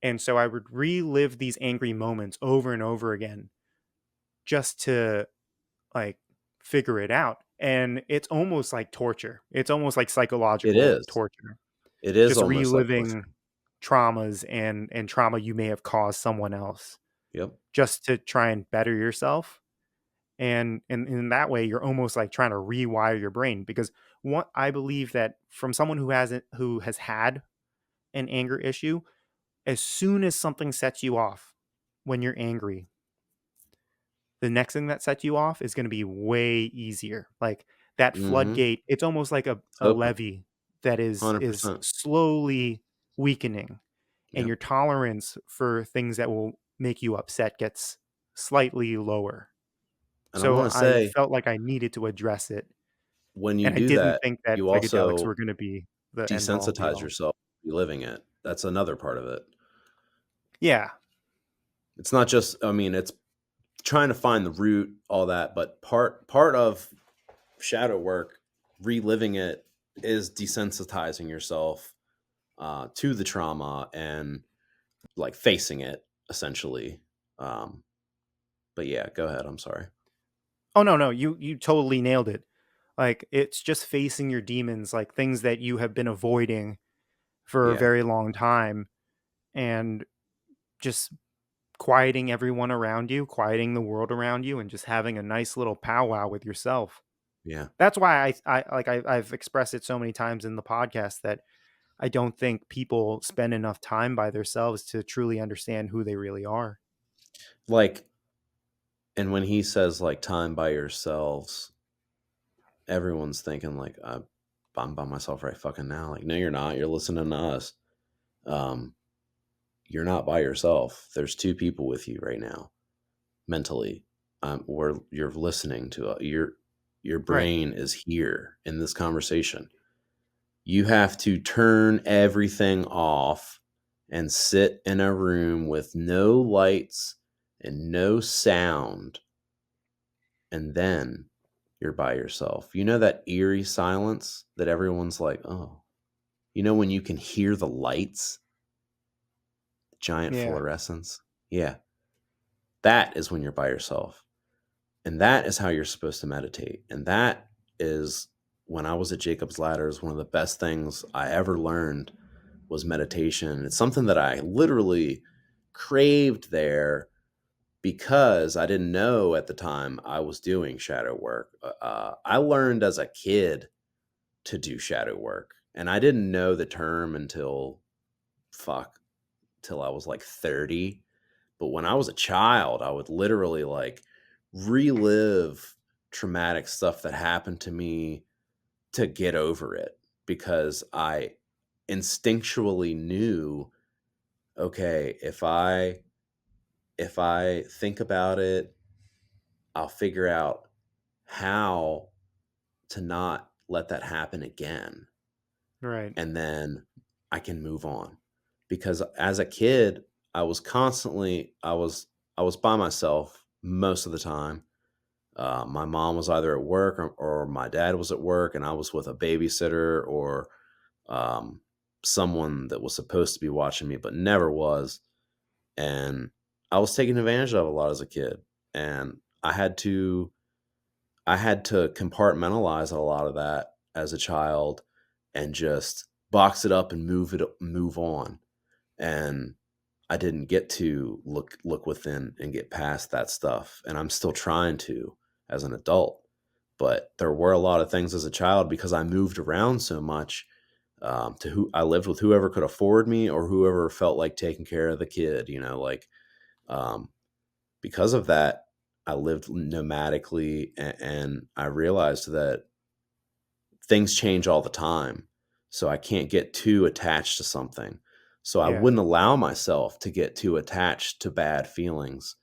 And so I would relive these angry moments over and over again just to like figure it out. And it's almost like torture. It's almost like It psychological is. torture. It is Just almost like torture. reliving traumas and trauma you may have caused someone else Yep. just to try and better yourself. And in that way, you're almost like trying to rewire your brain because what I believe that from someone who has had an anger issue, as soon as something sets you off when you're angry, the next thing that sets you off is going to be way easier. Like that Mhm. floodgate, it's almost like It's a open. levee that is 100%. slowly weakening, and Yep. your tolerance for things that will make you upset gets slightly lower. And I So wanna I say, felt like I needed to address it, when you and I do didn't that, think that you psychedelics also were gonna be the end all be desensitize all. yourself reliving it. That's another part of it. Yeah, It's not just I mean, it's trying to find the root, all that, but part of shadow work, reliving it, is desensitizing yourself, to the trauma and, like, facing it, essentially. Um, but yeah, go ahead, I'm sorry. oh, no, no, you totally nailed it. Like, it's just facing your demons, like, things that you have been avoiding for a Yeah, very long time, and just quieting everyone around you, quieting the world around you, and just having a nice little powwow with yourself. yeah. That's why I've expressed it so many times in the podcast that I don't think people spend enough time by themselves to truly understand who they really are. Like, and when he says, like, "Time by yourselves," everyone's thinking, like, I'm by myself right fucking now." Like, no, you're not, you're listening to us. Um, you're not by yourself. There's 2 people with you right now, mentally, where you're listening to, your Right. brain is here in this conversation. You have to turn everything off and sit in a room with no lights and no sound, and then you're by yourself. You know that eerie silence that everyone's like, "Oh." You know when you can hear the lights, giant Yeah. fluorescence? Yeah, that is when you're by yourself. And that is how you're supposed to meditate. And that is when I was at Jacob's Ladder, is one of the best things I ever learned was meditation. It's something that I literally craved there because I didn't know at the time I was doing shadow work. I learned as a kid to do shadow work, and I didn't know the term until fuck till I was like 30. But when I was a child, I would literally like relive traumatic stuff that happened to me to get over it because I instinctually knew, okay, if I think about it, I'll figure out how to not let that happen again, Right. and then I can move on. Because as a kid, I was by myself most of the time. My mom was either at work or my dad was at work, and I was with a babysitter or um, someone that was supposed to be watching me but never was. And I was taken advantage of a lot as a kid, and I had to compartmentalize a lot of that as a child and just box it up and move on. And I didn't get to look within and get past that stuff, and I'm still trying to as an adult. But there were a lot of things as a child because I moved around so much. to who I lived with, whoever could afford me or whoever felt like taking care of the kid, like, um, because of that, I lived nomadically, and I realized that things change all the time. So I can't get too attached to something. So I Yeah. wouldn't allow myself to get too attached to bad feelings.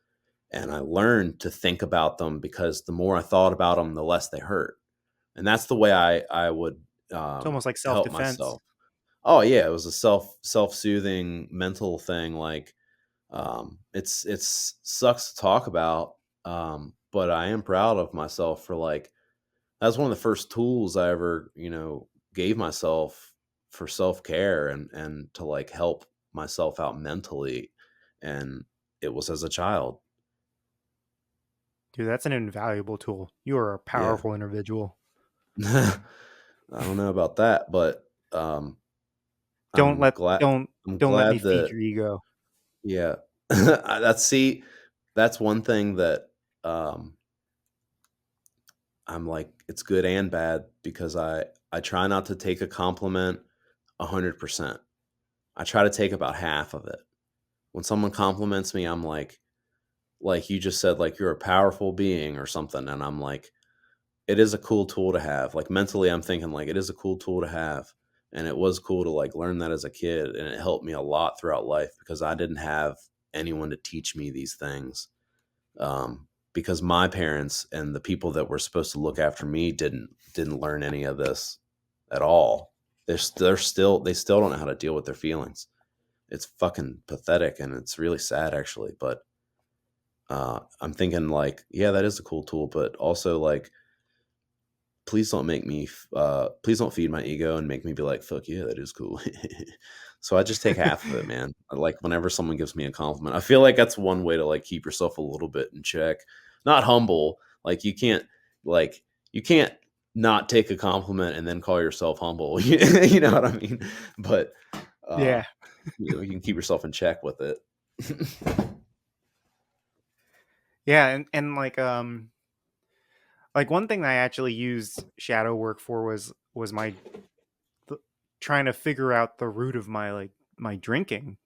And I learned to think about them because the more I thought about them, the less they hurt. And that's the way I would It's almost like help self-defense. myself. Oh yeah, it was a self-soothing mental thing. Like, it's sucks to talk about, but I am proud of myself for, like, that's one of the first tools I ever, gave myself for self-care and to, like, help myself out mentally, and it was as a child. Dude, that's an invaluable tool. You are a Yeah. powerful individual. I don't know about that, but, Don't I'm let glad don't I'm don't let me glad feed that, your ego. yeah. That's one thing that, um, I'm like, it's good and bad because I try not to take a compliment 100%. I try to take about half of it. When someone compliments me, I'm like you just said, like, "You're a powerful being," or something, and I'm like, it is a cool tool to have. Like, mentally, I'm thinking, like, it is a cool tool to have, and it was cool to, like, learn that as a kid, and it helped me a lot throughout life because I didn't have anyone to teach me these things, because my parents and the people that were supposed to look after me didn't learn any of this at all. They still don't know how to deal with their feelings. It's fucking pathetic, and it's really sad, actually, but, I'm thinking, like, yeah, that is a cool tool, but also, like, please don't feed my ego and make me be like, "Fuck yeah, that is cool." So I just take half of it, man. Like, whenever someone gives me a compliment, I feel like that's one way to, like, keep yourself a little bit in check. Not humble, like, like, you can't not take a compliment and then call yourself humble, you know what I mean? But, uh, Yeah. you can keep yourself in check with it. Yeah, and like one thing I actually used shadow work for was my trying to figure out the root of my my drinking.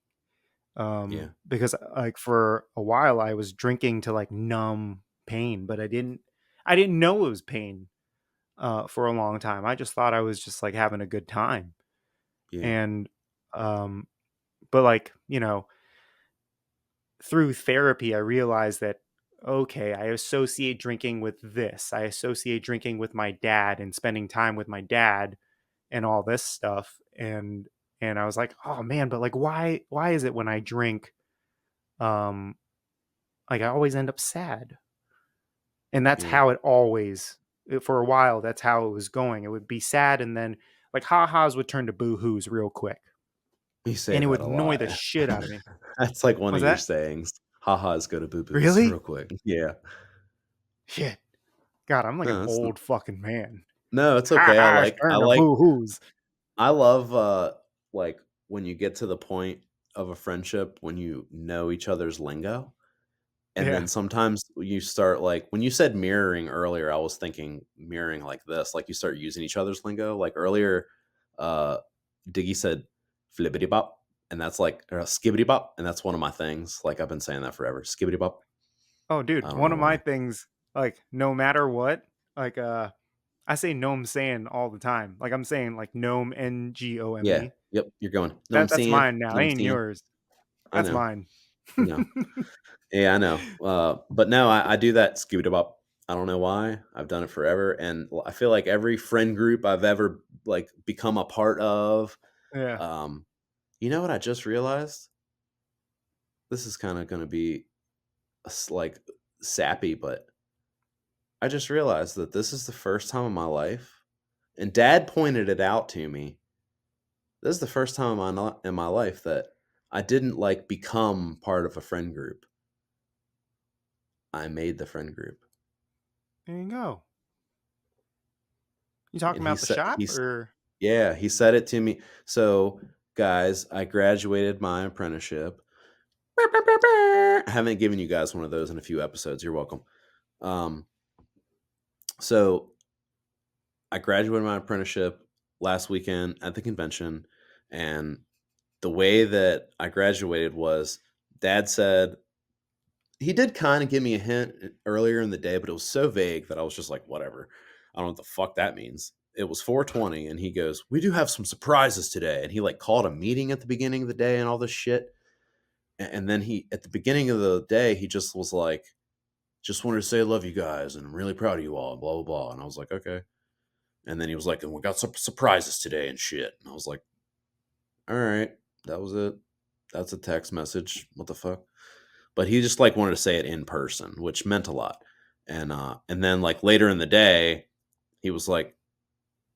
Yeah, Because like for a while I was drinking to like numb pain, but I didn't know it was pain for a long time. I just thought I was just like having a good time. yeah, And but like, through therapy I realized that okay, I associate drinking with this. I associate drinking with my dad and spending time with my dad and all this stuff. And I was like, "Oh man, but like why is it when I drink um like I always end up sad?" And that's yeah. how it always for a while that's how it was going. It would be sad and then like ha-has would turn to boo-hoos real quick. You say And it that would a annoy lot. the shit out of me. That's like one of Was your that? sayings. "Ha-has go to boo-boos," real Really? quick. Yeah. Shit. God, I'm like an No, it's old fucking man. no, it's okay. Ha-has turn to boo-hoos. I love, like, when you get to the point of a friendship when you know each other's lingo, and Yeah. then sometimes you start, like, when you said mirroring earlier, I was thinking mirroring like this, like, you start using each other's lingo. Like, earlier, uh, Diggy said "flippity bop," and that's like, or "skibbity bop," and that's one of my things. Like, I've been saying that forever. "Skibbity bop." Oh, I dude, don't one know of my why. things, like, no matter what, like, I say gnome saying all the time. Like, I'm saying, like, gnome, Yeah. Ngome. Yep, you're going, "Know what I'm That's saying? mine now. Know what I'm Ain't saying?" yours. I That's know, mine. I know. Yeah, I know. But no, I do that scooter bop. I don't know why. I've done it forever, and I feel like every friend group I've ever, like, become a part of. Yeah. Um, you know what I just realized? This is kind of going to be like, sappy, but I just realized that this is the first time in my life, and Dad pointed it out to me. This is the first time in my life that I didn't, like, become part of a friend group. I made the friend group. There you go. You talking And about the shop or he said it to me. So, guys, I graduated my apprenticeship. I haven't given you guys one of those in a few episodes. You're welcome. Um, so I graduated my apprenticeship last weekend at the convention, and the way that I graduated was dad said he did kind of give me a hint earlier in the day, but it was so vague that I was just like, whatever. I don't know what the fuck that means. It was 4:20 and he goes, "We do have some surprises today." And he like called a meeting at the beginning of the day and all this shit. And then he at the beginning of the day, he just was like, "Just wanted to say I love you guys and I'm really proud of you all, blah blah blah." And I was like, "Okay." And then he was like, "And we got some surprises today and shit." And I was like, "All right, that was it. That's a text message. What the fuck?" But he just like wanted to say it in person, which meant a lot. And then like later in the day, he was like,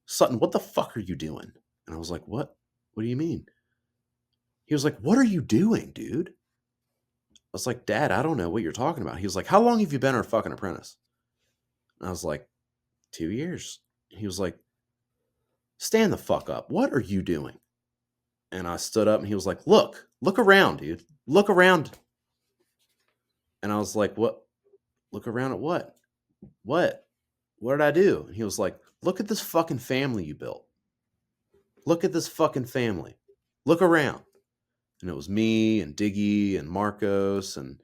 "Sutton, what the fuck are you doing?" And I was like, "What? What do you mean?" He was like, "What are you doing, dude?" I was like, "Dad, I don't know what you're talking about." He was like, "How long have you been our fucking apprentice?" And I was like, "2 years." He was like, "Stand the fuck up. What are you doing?" And I stood up and he was like, look around, dude. Look around." And I was like, "What? Look around at what? What? What did I do?" And he was like, "Look at this fucking family you built. Look at this fucking family. Look around." And it was me and Diggy and Marcos and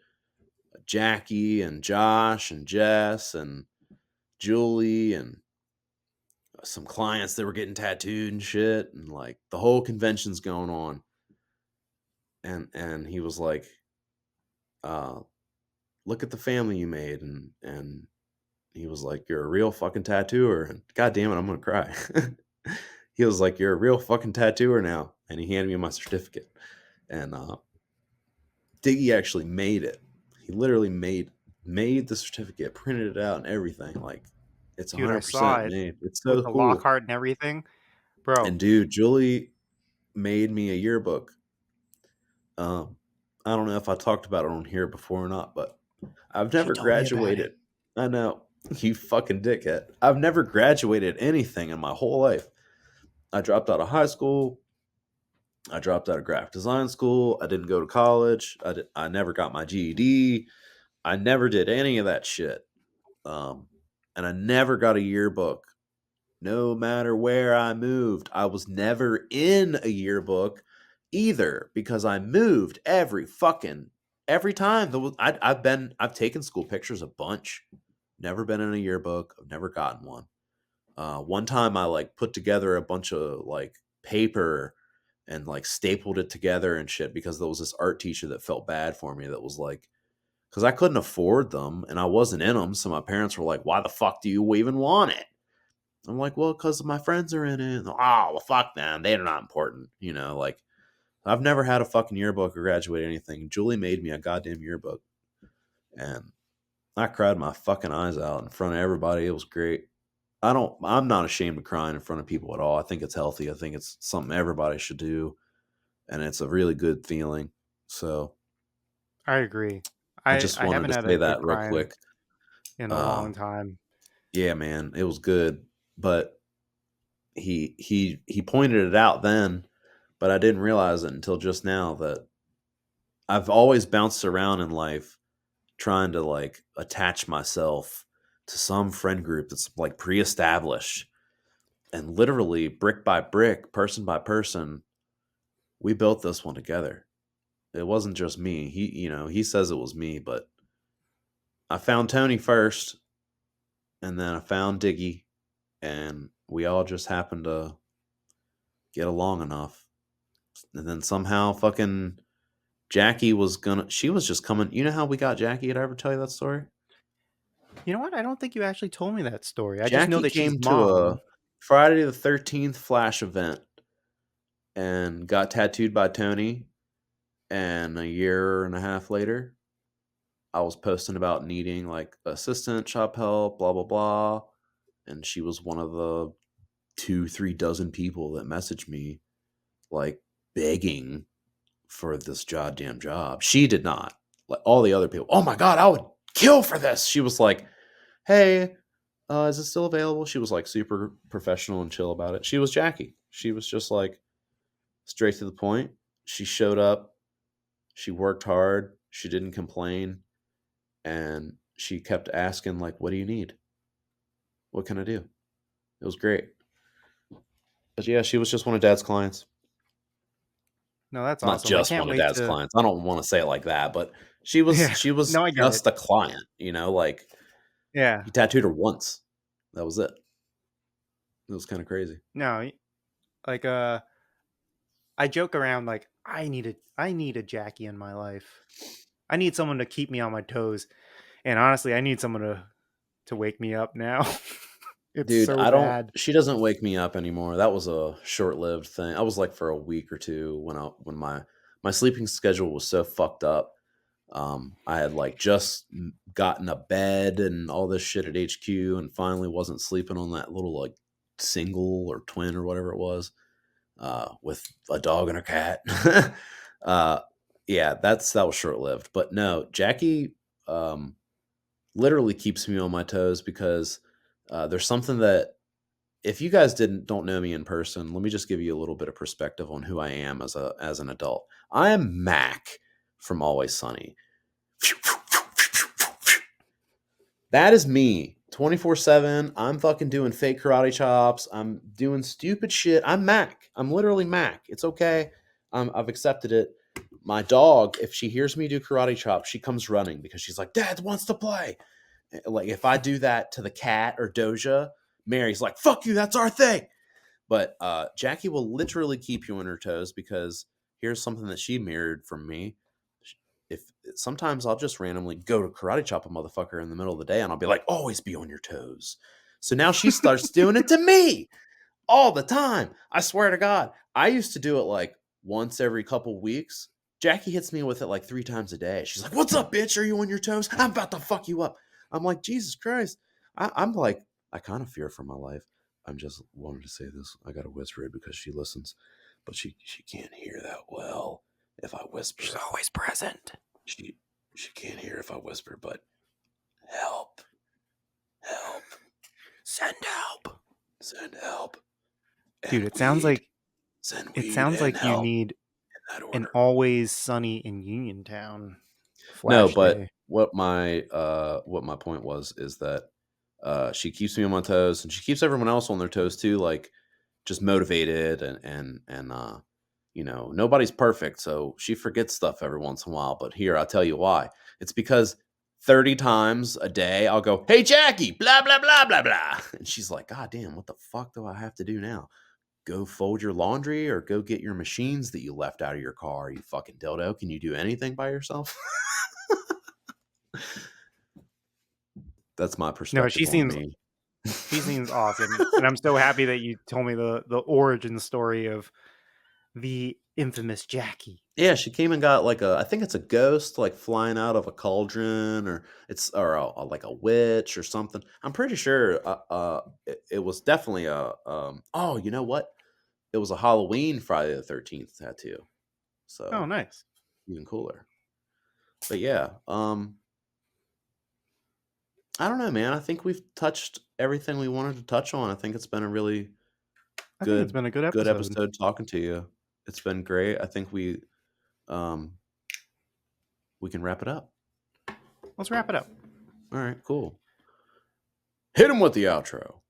Jackie and Josh and Jess and Julie and some clients that were getting tattooed and shit. And like the whole convention's going on. And he was like, uh, "Look at the family you made." And he was like, "You're a real fucking tattooer." And god damn it, I'm gonna cry. He was like, "You're a real fucking tattooer now." And he handed me my certificate. And Diggy actually made it. He literally made the certificate, printed it out and everything. Like it's Dude, I saw 100% it made. It's with so the cool. Lockhart and everything. Bro, And dude, Julie made me a yearbook. Um, I don't know if I talked about it on here before or not, but I've she never told me about it. graduated. I know, you fucking dickhead. I've never graduated anything in my whole life. I dropped out of high school. I dropped out of graphic design school. I didn't go to college. I never got my GED. I never did any of that shit. Um, and I never got a yearbook. No matter where I moved, I was never in a yearbook either because I moved every time. I've taken school pictures a bunch. Never been in a yearbook. I've never gotten one. One time I like put together a bunch of like paper and like stapled it together and shit because there was this art teacher that felt bad for me that was like, because I couldn't afford them and I wasn't in them. So my parents were like, "Why the fuck do you even want it?" I'm like, "Well, because my friends are in it." Oh, well, fuck them. They're not important. Like I've never had a fucking yearbook or graduate anything. Julie made me a goddamn yearbook. And I cried my fucking eyes out in front of everybody. It was great. I'm not ashamed of crying in front of people at all. I think it's healthy. I think it's something everybody should do. And it's a really good feeling. So I agree. I I just I wanted haven't to had say a good that real crying quick. in a Uh, long time. yeah, man, it was good. But he pointed it out then, but I didn't realize it until just now that I've always bounced around in life trying to like attach myself to some friend group that's like pre-established. And literally brick by brick, person by person, we built this one together. It wasn't just me. He says it was me, but I found Tony first, and then I found Diggy, and we all just happened to get along enough. And then somehow fucking she was just coming. You know how we got Jackie? Did I ever tell you that story? You know what? I don't think you actually told me that story. I just know Jackie that she's came to a mom. Friday the 13th Flash event and got tattooed by Tony. And a year and a half later, I was posting about needing like assistant, shop help, blah, blah, blah. And she was one of the 2, 3 dozen people that messaged me, like begging for this goddamn job. She did not. Like all the other people, "Oh my God, I would kill for this." She was like, "Hey, is it still available?" She was like super professional and chill about it. She was Jackie. She was just like straight to the point. She showed up. She worked hard. She didn't complain. And she kept asking, like, "What do you need? What can I do?" It was great. But yeah, she was just one of Dad's clients. No, that's Not awesome. I just can't one of wait Dad's to clients. I don't want to say it like that, but she was Yeah. she was No, I get it. just a client. Like Yeah. he tattooed her once. That was it. It was kind of crazy. No, like, I joke around like, I need a Jackie in my life. I need someone to keep me on my toes, and honestly, I need someone to wake me up now. It's Dude, so I don't bad. she doesn't wake me up anymore. That was a short-lived thing. I was like for a week or two when my sleeping schedule was so fucked up. I had like just gotten a bed and all this shit at HQ and finally wasn't sleeping on that little like single or twin or whatever it was, with a dog and a cat. uh, yeah, that was short-lived. But no, Jackie, um, literally keeps me on my toes because, there's something that if you guys don't know me in person, let me just give you a little bit of perspective on who I am as an adult. I am Mac from Always Sunny. That is me 24/7. I'm fucking doing fake karate chops. I'm doing stupid shit. I'm Mac. I'm literally Mac. It's okay. I've accepted it. My dog, if she hears me do karate chops, she comes running because she's like, Dad wants to play. Like if I do that to the cat or Doja, Mary's like, fuck you, that's our thing. But Jackie will literally keep you on her toes because here's something that she mirrored from me. If sometimes I'll just randomly go to karate chop a motherfucker in the middle of the day and I'll be like, always be on your toes. So now she starts doing it to me all the time. I swear to God. I used to do it like once every couple weeks. Jackie hits me with it like 3 times a day. She's like, what's up, bitch? Are you on your toes? I'm about to fuck you up. I'm like, Jesus Christ. I'm like, I kind of fear for my life. I'm just wanted to say this. I gotta whisper it because she listens, but she can't hear that well if I She's whisper. always present. She she can't hear if I whisper, but help, help, Send help. send help Dude, and weed. Send it weed sounds and like you help need in that an order. always sunny in Uniontown No, flash but day. what my point was is that she keeps me on my toes and she keeps everyone else on their toes too, like just motivated and nobody's perfect, so she forgets stuff every once in a while. But here, I'll tell you why. It's because 30 times a day I'll go, "Hey Jackie, blah blah blah blah blah," and she's like, "God damn, what the fuck do I have to do now? Go fold your laundry or go get your machines that you left out of your car, you fucking dildo. Can you do anything by yourself?" That's my No, perspective on me. she seems awesome, and I'm so happy that you told me the origin story of the infamous Jackie. Yeah, she came and got like I think it's a ghost like flying out of a cauldron, or like a witch or something. I'm pretty sure it was definitely oh, you know what? It was a Halloween Friday the 13th tattoo. Oh, So, nice. even cooler. But yeah, I don't know, man. I think we've touched everything we wanted to touch on. I think it's been a really I think it's good been a good good episode. episode talking to you. It's been great. I think um we can wrap it up. Let's wrap it up. All right, cool. Hit him with the outro.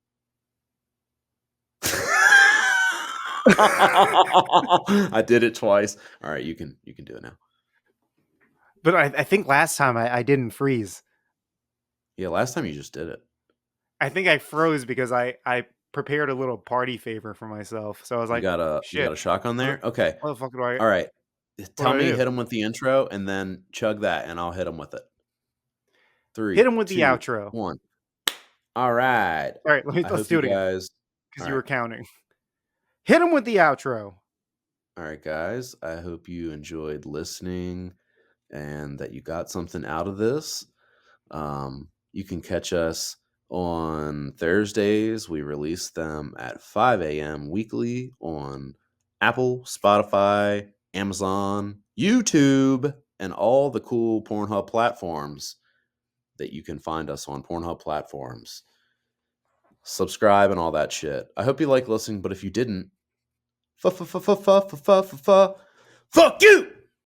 I did it twice. All right, you can do it now. But I think last time I didn't freeze. Yeah, last time you just did it. I think I froze because I prepared a little party favor for myself. So I was You like, got a shit, shotgun what, there? Okay. what the fuck do I All right. what do Tell I me do? hit him with the intro and then chug that and I'll hit him with it. Hit Three, him with the two, outro. one. All right. All right, I let's hope do you it again guys because all you right. were counting. Hit him with the outro. All right, guys. I hope you enjoyed listening and that you got something out of this. You can catch us on Thursdays. We release them at 5 a.m. weekly on Apple, Spotify, Amazon, YouTube, and all the cool Pornhub platforms that you can find us on Pornhub platforms. Subscribe and all that shit. I hope you like listening, but if you didn't, fuck you!